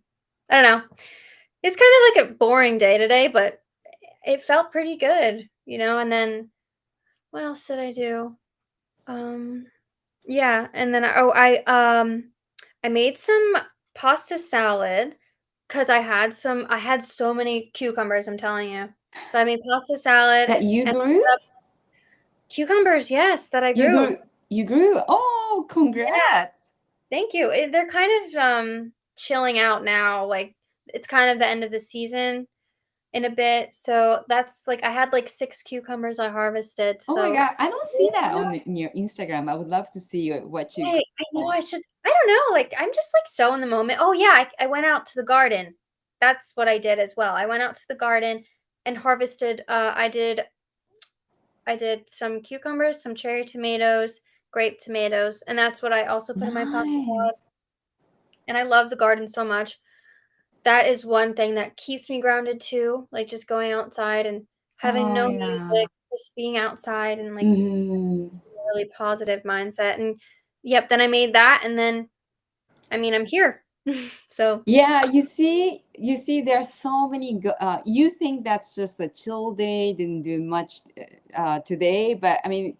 I don't know. It's kind of like a boring day today, but it felt pretty good, you know. And then what else did I do? Um, yeah, and then I made some pasta salad because I had so many cucumbers, I'm telling you. So I made pasta salad That you and grew? cucumbers, yes, that I You grew. grew. You grew. Oh, Yeah, congrats! thank you. They're kind of chilling out now. Like it's kind of the end of the season in a bit. So that's like I had like 6 cucumbers I harvested. Oh my So God, I don't see that on in your Instagram. I would love to see what you I know grow. I should. I don't know. Like I'm just like so in the moment. Oh yeah, I went out to the garden. That's what I did as well. I went out to the garden and harvested. I did some cucumbers, some cherry tomatoes, grape tomatoes, and that's what I also put in my pasta salad. Nice. And I love the garden so much. That is one thing that keeps me grounded too. Like just going outside and having Oh no yeah. music, just being outside and like Hmm. really positive mindset. And yep, then I made that, and then I mean, I'm here. So, Yeah, you see, there are so many. You think that's just a chill day, didn't do much today, but I mean,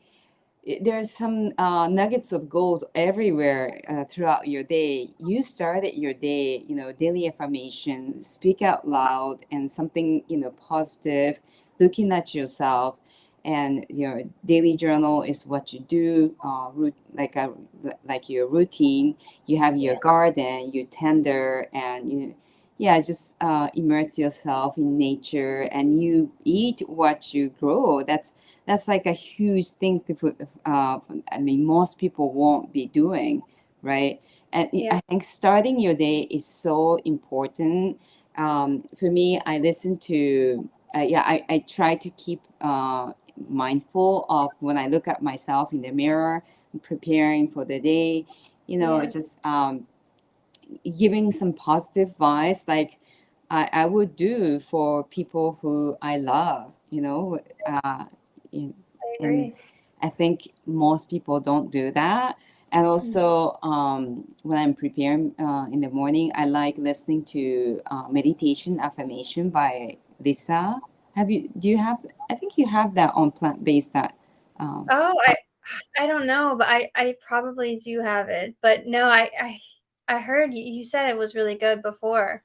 there's some nuggets of goals everywhere throughout your day. You started your day, daily affirmation, speak out loud, and something, positive, looking at yourself. And your daily journal is what you do, like your routine. You have your Yeah. garden, you tender, and yeah, just immerse yourself in nature, and you eat what you grow. That's like a huge thing to put. I mean, most people won't be doing, right? And Yeah. I think starting your day is so important. For me, I listen to. Yeah, I try to keep mindful of when I look at myself in the mirror, preparing for the day. Yeah. Just giving some positive vibes, like I would do for people who I love, in- I and agree. I think most people don't do that. And Mhm. also, when I'm preparing in the morning, I like listening to meditation affirmation by Lisa. Do you have, I think you have that on plant-based that, um, Oh, I don't know, but I probably do have it. But no, I heard you said it was really good before.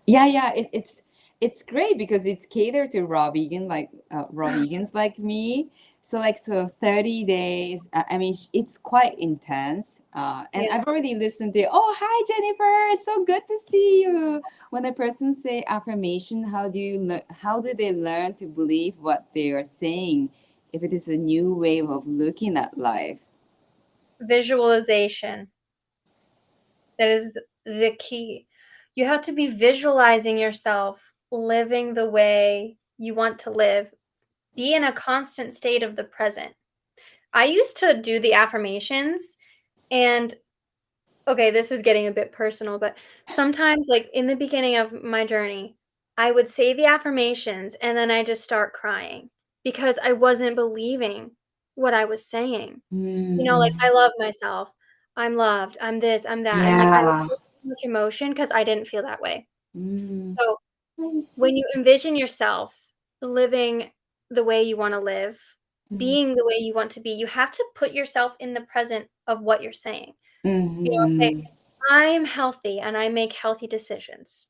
yeah, it's great because it's catered to raw vegans like me. So like 30 days. I mean, it's quite intense. And Yeah. I've already listened to. Oh, hi Jennifer, it's so good to see you. When a person say affirmation, how do they learn to believe what they are saying? If it is a new way of looking at life. Visualization. That is the key. You have to be visualizing yourself living the way you want to live. Be in a constant state of the present. I used to do the affirmations and okay, this is getting a bit personal, but sometimes, like, in the beginning of my journey, I would say the affirmations and then I just start crying because I wasn't believing what I was saying. Like, Mm, I love myself, I'm loved, I'm this, I'm that, and, like, I would yeah. feel so much emotion because I didn't feel that way. Mm, So, when you envision yourself living the way you wanna live, mm, being the way you want to be, you have to put yourself in the present of what you're saying. Okay, mm, I'm healthy and I make healthy decisions.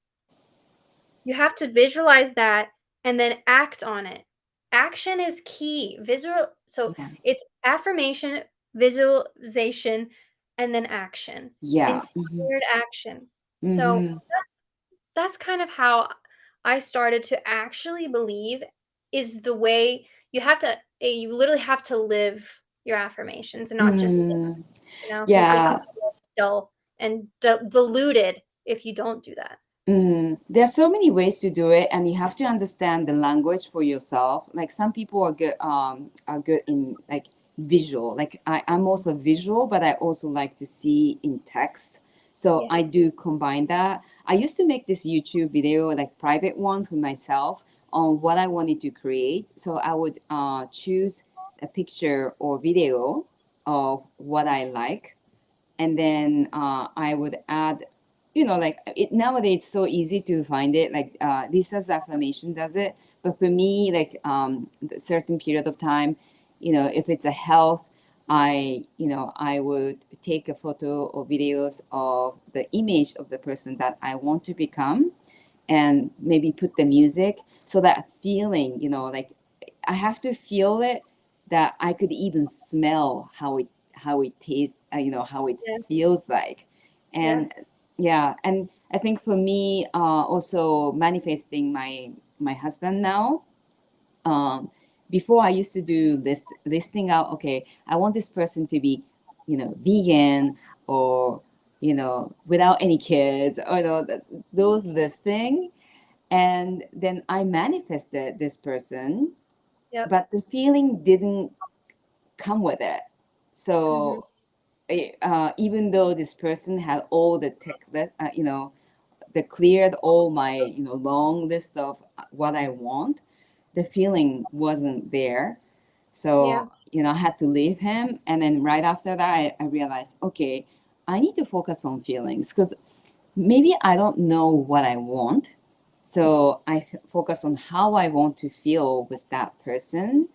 You have to visualize that and then act on it. Action is key. So yeah. it's affirmation, visualization, and then action. Yeah. Inspired action. So Mm-hmm. that's kind of how I started to actually believe is the way you literally have to live your affirmations and not just Mm, because they can yeah. feel dull and diluted if you don't do that. There are so many ways to do it, and you have to understand the language for yourself. Like some people are good in like visual. Like I'm also visual, but I also like to see in text. So Yeah. I do combine that. I used to make this YouTube video, like private one for myself, on what I wanted to create. So I would choose a picture or video of what I like, and then I would add, like it nowadays it's so easy to find it. Like Lisa's affirmation does it, but for me, like a certain period of time, if it's a health, I would take a photo or videos of the image of the person that I want to become, and maybe put the music so that feeling, like I have to feel it, that I could even smell how it tastes, how it Yeah. feels like. Yeah. And yeah, and I think for me, also manifesting my husband now. um, Before I used to do listing out, okay, I want this person to be, vegan, or without any kids, or those listing. And then I manifested this person, Yep. but the feeling didn't come with it. Mhm. So even though this person had all the tech, they cleared all my, long list of what I want, the feeling wasn't there. Yeah. So, I had to leave him. And then right after that, I realized, okay, I need to focus on feelings, because maybe I don't know what I want. So I focus on how I want to feel with that person.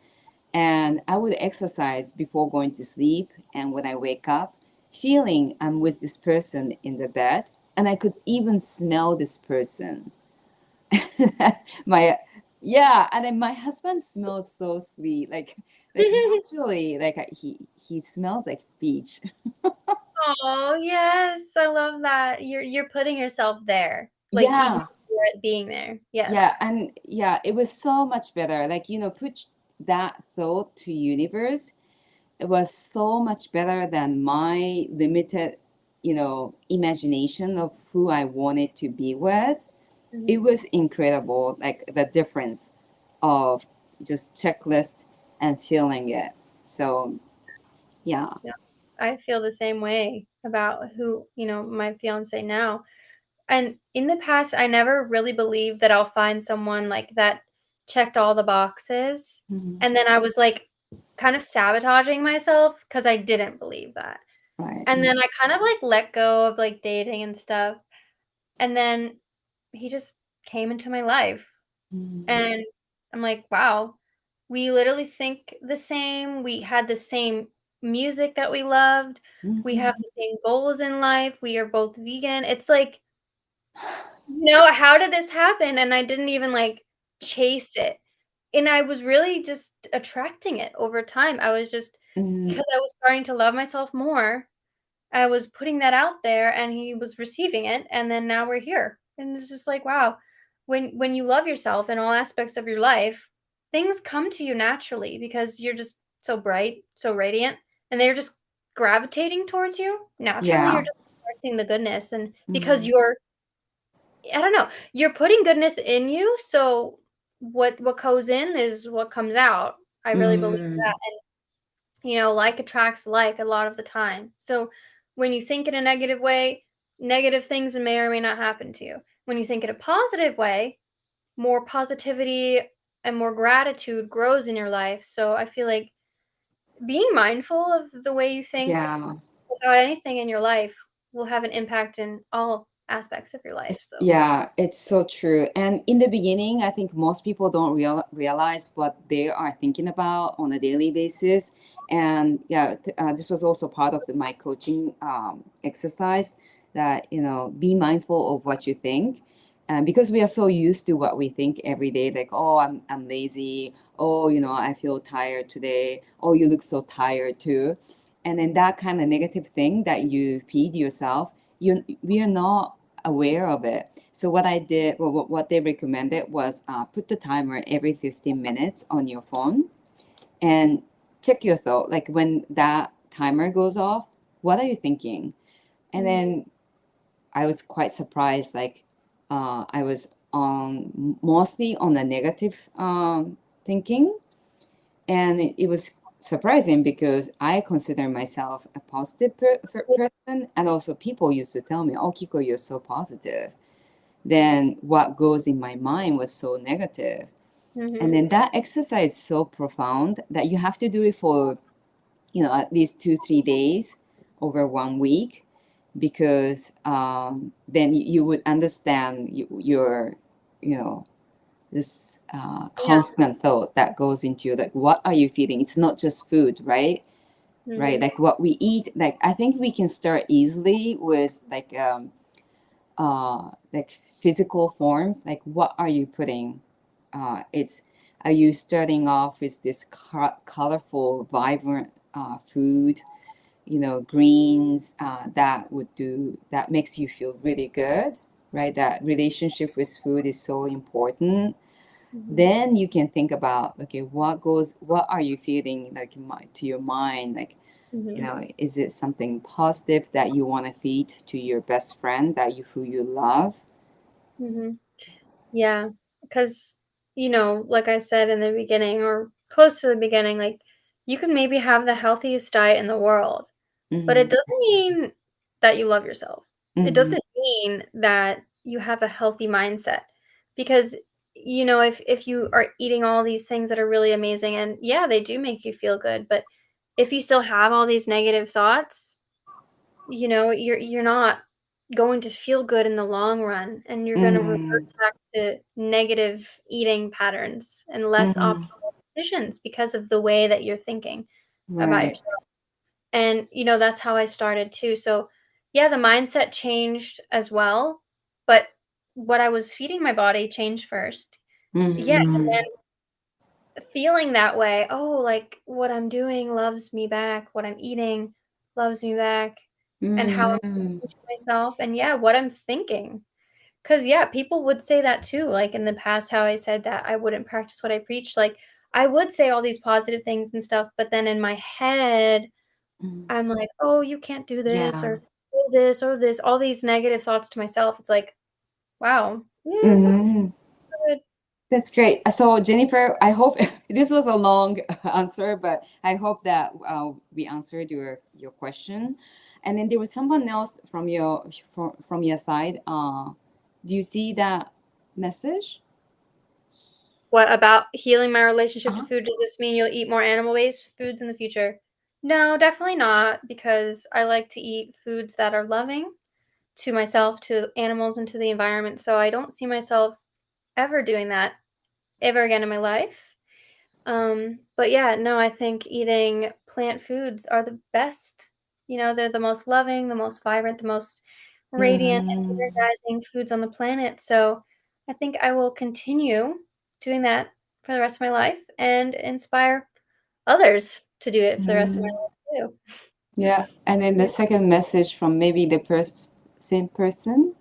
And I would exercise before going to sleep. And when I wake up, feeling I'm with this person in the bed, and I could even smell this person. my yeah, and then my husband smells so sweet, like naturally, like he smells like beach. Oh, yes, I love that. You're putting yourself there, like, even Yeah, before it being there. yeah, Yes. and yeah, it was so much better. Like, put that thought to universe. It was so much better than my limited, imagination of who I wanted to be with. It Mhm. was incredible, like the difference of just checklist and feeling it. So yeah. Yeah, I feel the same way about who, my fiancé now. And in the past, I never really believed that I'll find someone like that checked all the boxes. Mhm. And then I was like kind of sabotaging myself because I didn't believe that. Right. And then I kind of like let go of like dating and stuff. And then he just came into my life. Mhm. And I'm like, wow, we literally think the same. We had the same music that we loved. We have Mhm. the same goals in life. We are both vegan. It's like, how did this happen? And I didn't even like chase it. And I was really just attracting it over time. I was just, Mhm. because I was starting to love myself more, I was putting that out there and he was receiving it. And then now we're here. And it's just like, wow, when you love yourself in all aspects of your life, things come to you naturally because you're just so bright, so radiant, and they're just gravitating towards you. Naturally, you're Yeah. just attracting the goodness. And because Mhm. I don't know, you're putting goodness in you, so what goes in is what comes out. I really believe that, Mhm. and, like attracts like a lot of the time. So, when you think in a negative way, negative things may or may not happen to you. When you think in a positive way, more positivity and more gratitude grows in your life. So, I feel like being mindful of the way you think Yeah. about anything in your life will have an impact in all aspects of your life. So, Yeah, it's so true. And in the beginning, I think most people don't realize what they are thinking about on a daily basis. And yeah, this was also part of my coaching exercise that, be mindful of what you think. And because we are so used to what we think every day, like, oh, I'm lazy. Oh, I feel tired today. Oh, you look so tired too. And then that kind of negative thing that you feed yourself, we are not aware of it. So what I did, well, what they recommended was put the timer every 15 minutes on your phone and check your thought. Like when that timer goes off, what are you thinking? And mhm, then I was quite surprised. Like I was on mostly on the negative thinking, and it was surprising because I consider myself a positive person, and also people used to tell me, "Oh, Kiko, you're so positive." Then what goes in my mind was so negative. And mhm, then that exercise is so profound that you have to do it for, at least 2, 3 days over 1 week, because then you would understand your, this yeah, constant thought that goes into you, like, what are you feeling? It's not just food, right? Right. mhm, Like what we eat, like, I think we can start easily with like physical forms, like what are you putting, it's are you starting off with this colorful vibrant food, greens, that makes you feel really good, right? That relationship with food is so important. mhm, Then you can think about, okay, what are you feeling, like to your mind, like, mhm, is it something positive that you want to feed to your best friend that you who you love? mhm. Yeah, because, like I said in the beginning or close to the beginning, like, you can maybe have the healthiest diet in the world, but it Mm-hmm. doesn't mean that you love yourself. It Mm-hmm. doesn't mean that you have a healthy mindset because, if you are eating all these things that are really amazing and yeah, they do make you feel good, but if you still have all these negative thoughts, you're not going to feel good in the long run, and you're gonna revert Mm-hmm. back to negative eating patterns and less Mm-hmm. optimal decisions because of the way that you're thinking about Right. yourself. And, that's how I started too. So, yeah, the mindset changed as well, but what I was feeding my body changed first. Yeah, Mm-hmm. feeling that way, oh, like what I'm doing loves me back, what I'm eating loves me back, and how I'm Mm-hmm. speaking to myself, and yeah, what I'm thinking. Because, yeah, people would say that too, like in the past, how I said that I wouldn't practice what I preach. Like, I would say all these positive things and stuff, but then in my head, I'm like, oh, you can't do this, Yeah. or "Oh, this, or this, all these negative thoughts to myself. It's like, wow, Mm-hmm. good. That's great. So, Jennifer, I hope this was a long answer, but I hope that we answered your question. And then there was someone else from your side. Do you see that message? What about healing my relationship to Uh-huh. food? Does this mean you'll eat more animal-based foods in the future? No, definitely not, because I like to eat foods that are loving to myself, to animals, and to the environment, so I don't see myself ever doing that ever again in my life. But yeah, no, I think eating plant foods are the best. They're the most loving, the most vibrant, the most radiant and Mm-hmm. energizing foods on the planet. So I think I will continue doing that for the rest of my life and inspire others to do it for the rest of Mm-hmm. my life too. Yeah. And then the Yeah. second message from maybe the same person,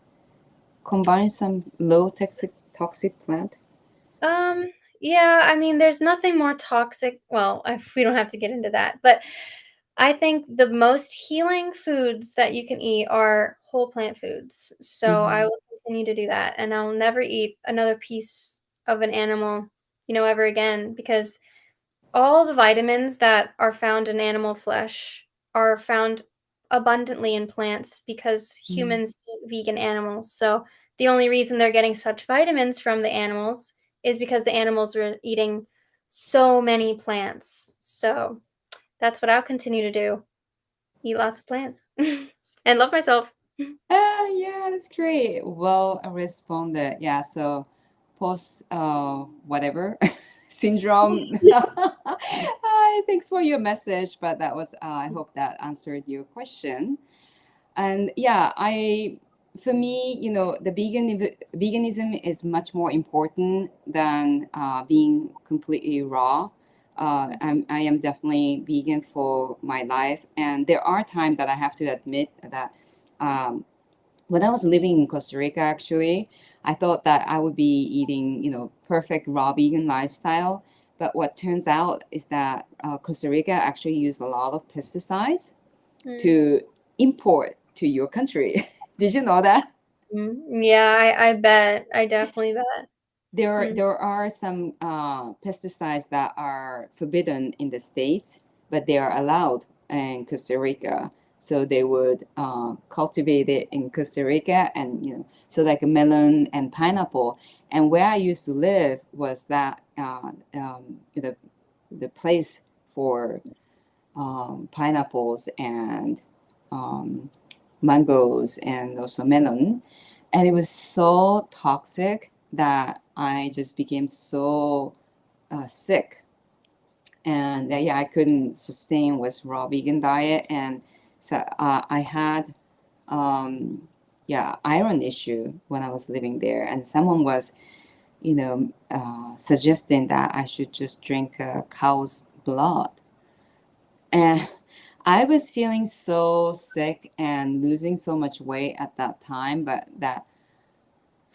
combine some low toxic plant. Um, yeah, I mean, there's nothing more toxic. Well, we don't have to get into that, but I think the most healing foods that you can eat are whole plant foods. So I Mm-hmm. will continue to do that, and I'll never eat another piece of an animal, ever again, because all the vitamins that are found in animal flesh are found abundantly in plants because humans eat vegan animals. So the only reason they're getting such vitamins from the animals is because the animals were eating so many plants. So that's what I'll continue to do. Eat lots of plants and love myself. Ah, yeah, that's great. Well responded. Yeah, so post whatever syndrome. Thanks for your message, but that was I hope that answered your question. And yeah, I for me, the veganism is much more important than being completely raw. I am definitely vegan for my life, and there are times that I have to admit that. Um, when I was living in Costa Rica, actually, I thought that I would be eating, perfect raw vegan lifestyle. But what turns out is that Costa Rica actually use a lot of pesticides Mm, to import to your country. Did you know that? yeah, I bet. I definitely bet. Mm, There are some pesticides that are forbidden in the States, but they are allowed in Costa Rica. So they would cultivate it in Costa Rica, and so like a melon and pineapple. And where I used to live was that the place for pineapples and um, mangoes and also melon. And it was so toxic that I just became so sick. And yeah, I couldn't sustain with raw vegan diet. And so I had, yeah, iron issue when I was living there. And someone was, suggesting that I should just drink cow's blood. And I was feeling so sick and losing so much weight at that time, but that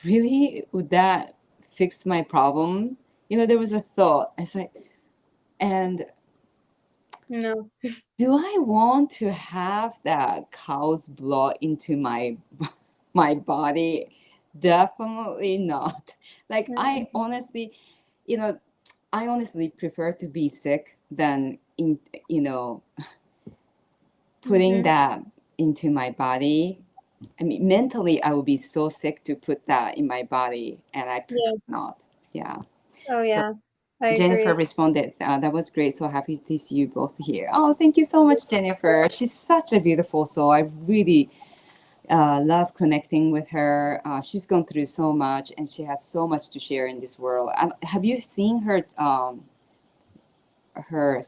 really would that fix my problem? There was a thought. It's like, and no. do I want to have that cow's blood into my my body? Definitely not. Like you know, I honestly prefer to be sick than you know putting Mm-hmm. that into my body. I mean, mentally, I would be so sick to put that in my body, and I prefer Yeah. not. Yeah. Oh, So yeah. I Jennifer agree. responded, that was great. So happy to see you both here. Oh, thank you so much, Jennifer. She's such a beautiful soul. I really love connecting with her. She's gone through so much, and she has so much to share in this world. Have you seen her her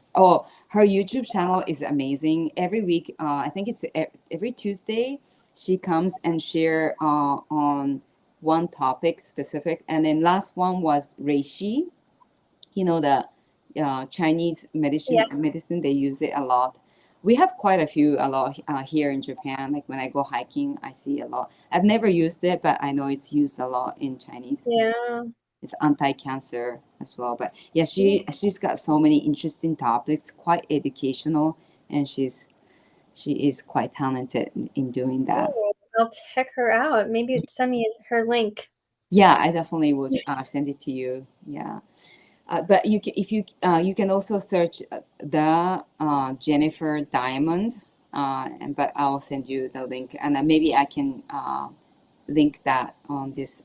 YouTube channel is amazing. Every week, I think it's every Tuesday, she comes and share on one topic specific. And then last one was reishi. The Chinese Yeah, medicine, they use it a lot. We have quite a lot here in Japan. Like when I go hiking, I see a lot. I've never used it, but I know it's used a lot in Chinese. yeah. It's anti-cancer as well. But yeah, she's got so many interesting topics, quite educational, and she is quite talented in doing that. Oh, I'll check her out. Maybe send me her link. Yeah, I definitely would send it to you. Yeah. But you can, if you you can also search the Jennifer Diamond, and but I'll send you the link, and maybe I can link that on this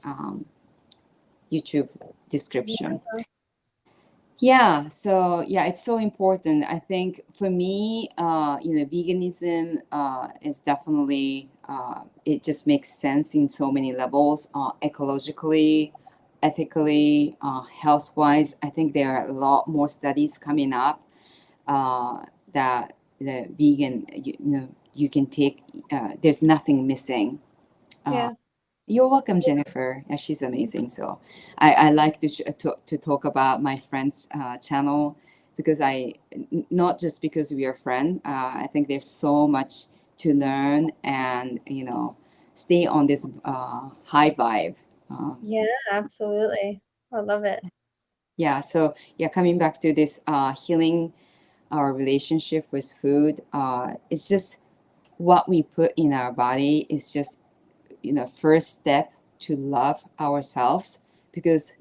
YouTube description. Yeah, Yeah, so yeah, it's so important. I think for me, veganism is definitely it just makes sense in so many levels, ecologically, ethically, health-wise. I think there are a lot more studies coming up that the vegan, you can take. There's nothing missing. Uh, yeah, you're welcome, Jennifer. Yeah, she's amazing. So I like to talk about my friend's channel because not just because we are friends. I think there's so much to learn and, stay on this high vibe. Uh, yeah, absolutely. I love it. yeah. So yeah, coming back to this healing our relationship with food, it's just what we put in our body is just first step to love ourselves because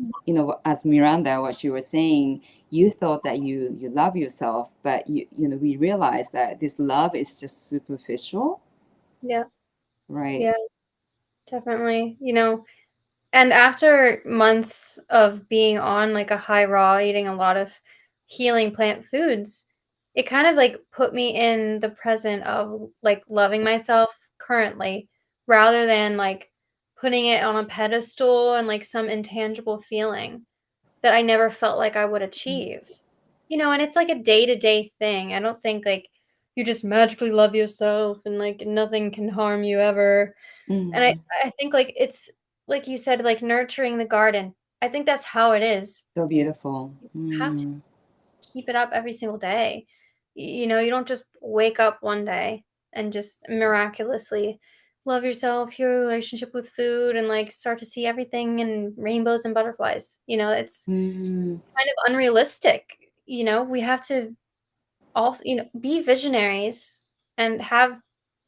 as Miranda, what you were saying, you thought that you love yourself, but we realized that this love is just superficial, Yeah, right? yeah, definitely. And after months of being on like a high raw, eating a lot of healing plant foods, it kind of like put me in the present of like loving myself currently rather than like putting it on a pedestal and like some intangible feeling that I never felt like I would achieve. And it's like a day-to-day thing. I don't think like you just magically love yourself and like nothing can harm you ever. And I Mm, I think, like, it's like you said, like, nurturing the garden. I think that's how it is. so beautiful. You have to Mm, keep it up every single day. You don't just wake up one day and just miraculously love yourself, heal your relationship with food, and, like, start to see everything in rainbows and butterflies. It's mm, kind of unrealistic. We have to also, be visionaries and have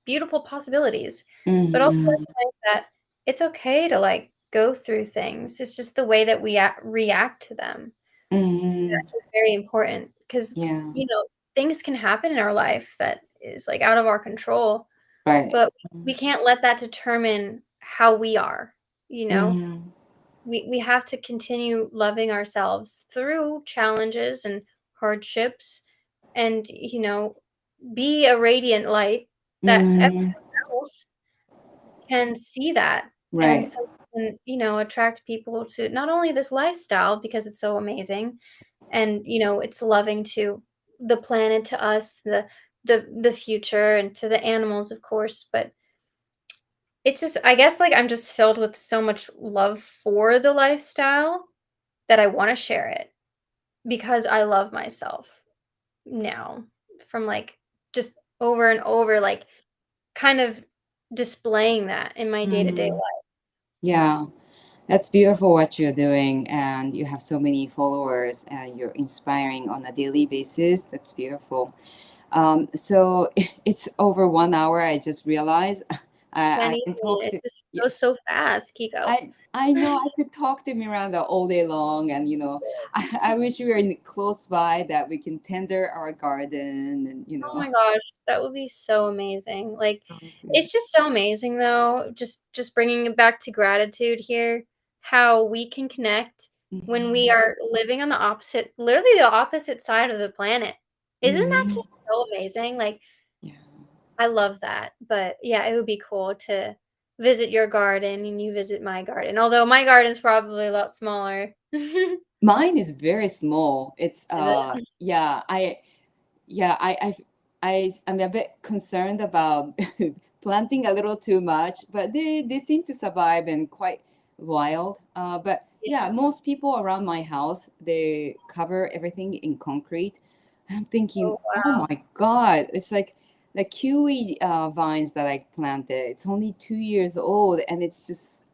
beautiful possibilities, but also mm, recognize that it's okay to, like, go through things. It's just the way that we react to them mm, that is very important because yeah, things can happen in our life that is, like, out of our control, right. but we can't let that determine how we are, you know? Mm, We have to continue loving ourselves through challenges and hardships and, be a radiant light that mm, everyone else can see that, and right. so can, attract people to not only this lifestyle because it's so amazing and, it's loving to the planet, to us, the future, and to the animals, of course, but it's just I guess, like, I'm just filled with so much love for the lifestyle that I wanna share it because I love myself now from, like, just over and over, like, kind of displaying that in my day-to-day Mm, life. yeah. That's beautiful what you're doing, and you have so many followers, and you're inspiring on a daily basis. That's beautiful. So it's over 1 hour. I just realized I Can't can even talk it to. just Yeah, goes so fast, Kiko. I know I could talk to Miranda all day long, and I wish we were close by that we can tender our garden, and Oh my gosh, that would be so amazing. Like, Oh, good. it's just so amazing though, just bringing it back to gratitude here, how we can connect when we Mhm. are living on the opposite literally the opposite side of the planet. Isn't that Mhm. just so amazing? Like, Yeah. I love that, but yeah, it would be cool to visit your garden and you visit my garden. Although my garden's probably a lot smaller. Is Mine is very small. It's it? yeah, yeah, I'm a bit concerned about planting a little too much, but they seem to survive and quite wild. But Yeah. yeah, most people around my house, they cover everything in concrete. I'm thinking, Oh, oh wow. my God, it's like the kiwi vines that I planted. It's only 2 years old, and it's just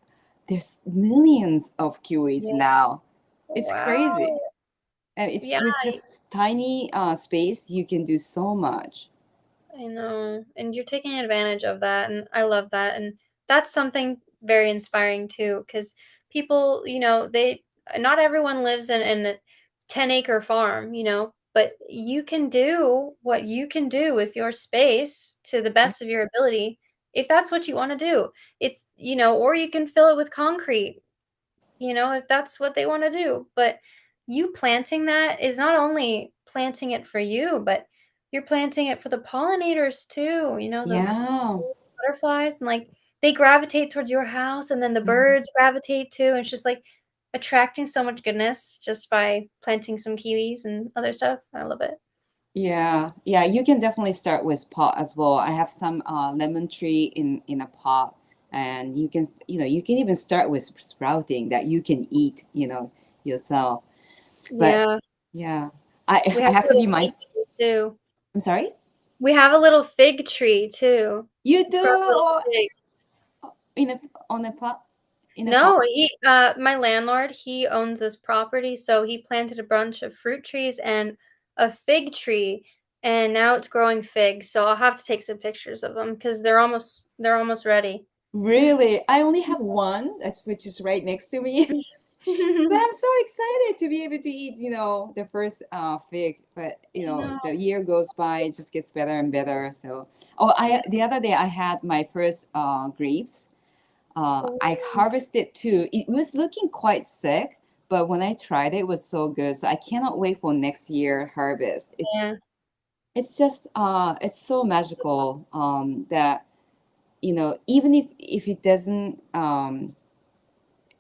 there's millions of kiwis Yeah. now. It's crazy. Wow. And it's Yeah. with just tiny space, you can do so much. I know, and you're taking advantage of that, and I love that, and that's something very inspiring too, because people, they not everyone lives in a 10-acre farm, but you can do what you can do with your space to the best of your ability, if that's what you want to do. Or you can fill it with concrete, if that's what they want to do. But you planting that is not only planting it for you, but you're planting it for the pollinators too, the Yeah. butterflies, and like they gravitate towards your house, and then the Mhm. birds gravitate too. And it's just like attracting so much goodness just by planting some kiwis and other stuff. I love it. Yeah. Yeah. You can definitely start with pot as well. I have some lemon tree in a pot, and you can even start with sprouting that you can eat, yourself. But Yeah. yeah, We I have have a to be little fig mindful. tree too. I'm sorry. We have a little fig tree too. You do It's grown little or figs. in a on a pot in a pot. No, my landlord, he owns this property, so he planted a bunch of fruit trees and a fig tree, and now it's growing figs. So I'll have to take some pictures of them because they're almost ready. Really, I only have one, that's which is right next to me. But I'm so excited to be able to eat, the first fig. But I know. the year goes by, it just gets better and better. So, oh, Yeah. I the other day I had my first grapes. I Ooh, harvested two. It was looking quite sick, but when I tried it, it was so good. So I cannot wait for next year harvest. yeah, It's just it's so magical that even if it doesn't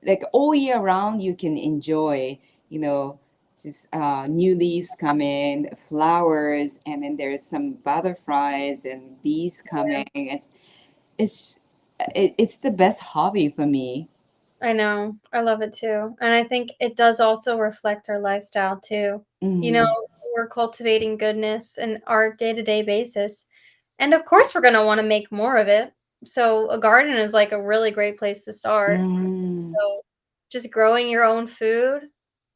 like all year round you can enjoy you know just new leaves come in, flowers, and then there's some butterflies and bees yeah. coming. It's it's the best hobby for me. I know. I love it too. And I think it does also reflect our lifestyle too. You know, Mm, we're cultivating goodness in our day-to-day basis. And of course, we're going to want to make more of it. So, a garden is like a really great place to start. mm, So, just growing your own food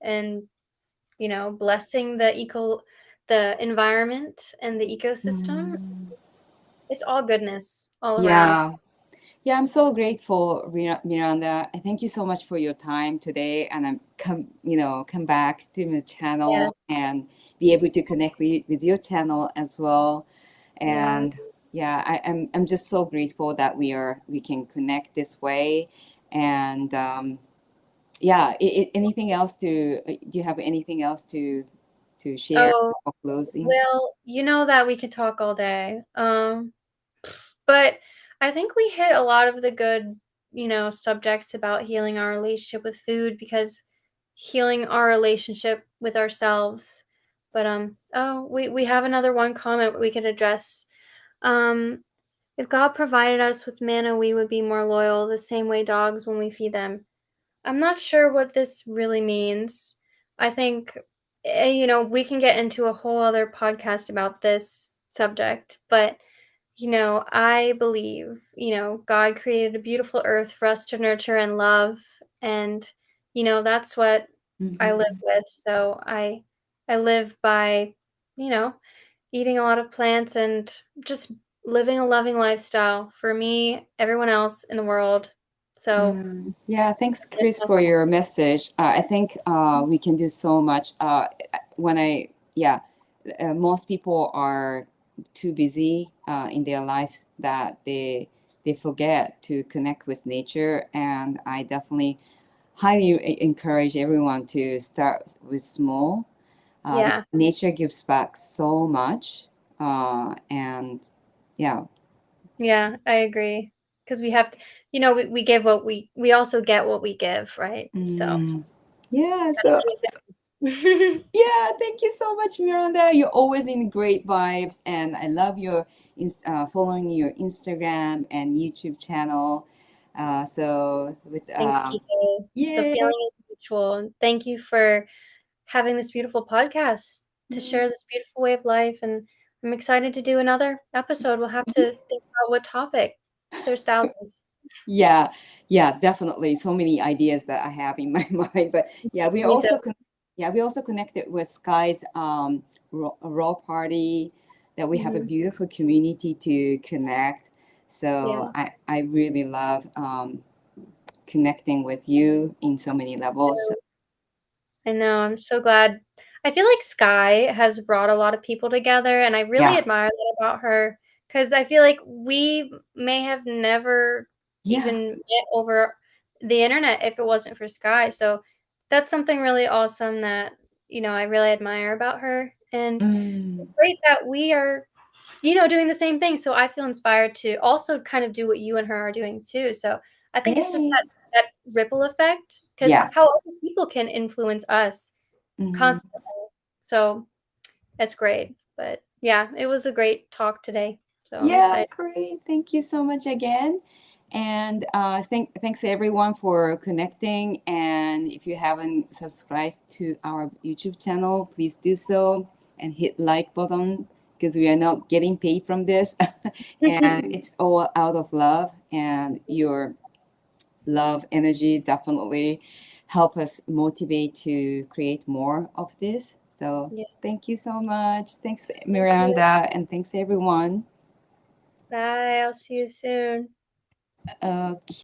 and, blessing the environment and the ecosystem, mm. it's all goodness all around. Yeah. Yeah, I'm so grateful, Miranda. I thank you so much for your time today, and I'm come back to the channel Yes. and be able to connect with your channel as well. Yeah. And yeah, I'm just so grateful that we can connect this way. And yeah, anything else do you have anything else to share Oh, before closing? well, you know that we could talk all day. But I think we hit a lot of the good, subjects about healing our relationship with food because healing our relationship with ourselves. But we have another one comment we could address. Um, if God provided us with manna, we would be more loyal, the same way dogs when we feed them. I'm not sure what this really means. I think, we can get into a whole other podcast about this subject, but, I believe, God created a beautiful earth for us to nurture and love. And, that's what I live Hmm. with. So I live by, you know, eating a lot of plants and just living a loving lifestyle for me, everyone else in the world. So, Mm, yeah, thanks, Chris, for your message. I think we can do so much. When I, yeah, most people are too busy in their lives that they forget to connect with nature, and I definitely highly encourage everyone to start with small. Because Yeah, nature gives back so much, and yeah. yeah, I agree. Because we have to. we give what we also get what we give, right? So Mm. Yeah, that's so the difference. yeah, thank you so much, Miranda. You're always in great vibes, and I love your following your Instagram and YouTube channel. So with Thanks, Kiko. The yeah, feeling is mutual. And thank you for having this beautiful podcast to share this beautiful way of life. And I'm excited to do another episode. We'll have to think about what topic. There's thousands. yeah, yeah, definitely. So many ideas that I have in my mind, but yeah, Me too. we also connected with Sky's raw party. That we have a Mhm. beautiful community to connect. Yeah. So I really love connecting with you in so many levels. So, I know, I'm so glad. I feel like Sky has brought a lot of people together, and I really yeah, admire that about her. Because I feel like we may have never yeah. even met over the internet if it wasn't for Sky, so that's something really awesome that, I really admire about her, and Mm. it's great that we are, doing the same thing, so I feel inspired to also kind of do what you and her are doing too, so I think it's just Hey. that ripple effect. Because Yeah. how other people can influence us Mhm. constantly. So, it's great, but yeah, it was a great talk today, so I'm Yeah, excited. great. Thank you so much again. And thanks everyone for connecting. And if you haven't subscribed to our YouTube channel, please do so and hit like button because we are not getting paid from this. And it's all out of love, and your love energy definitely help us motivate to create more of this. So Yeah, thank you so much. Thanks, thank you. Miranda, and thanks everyone. Bye, I'll see you soon. Okay.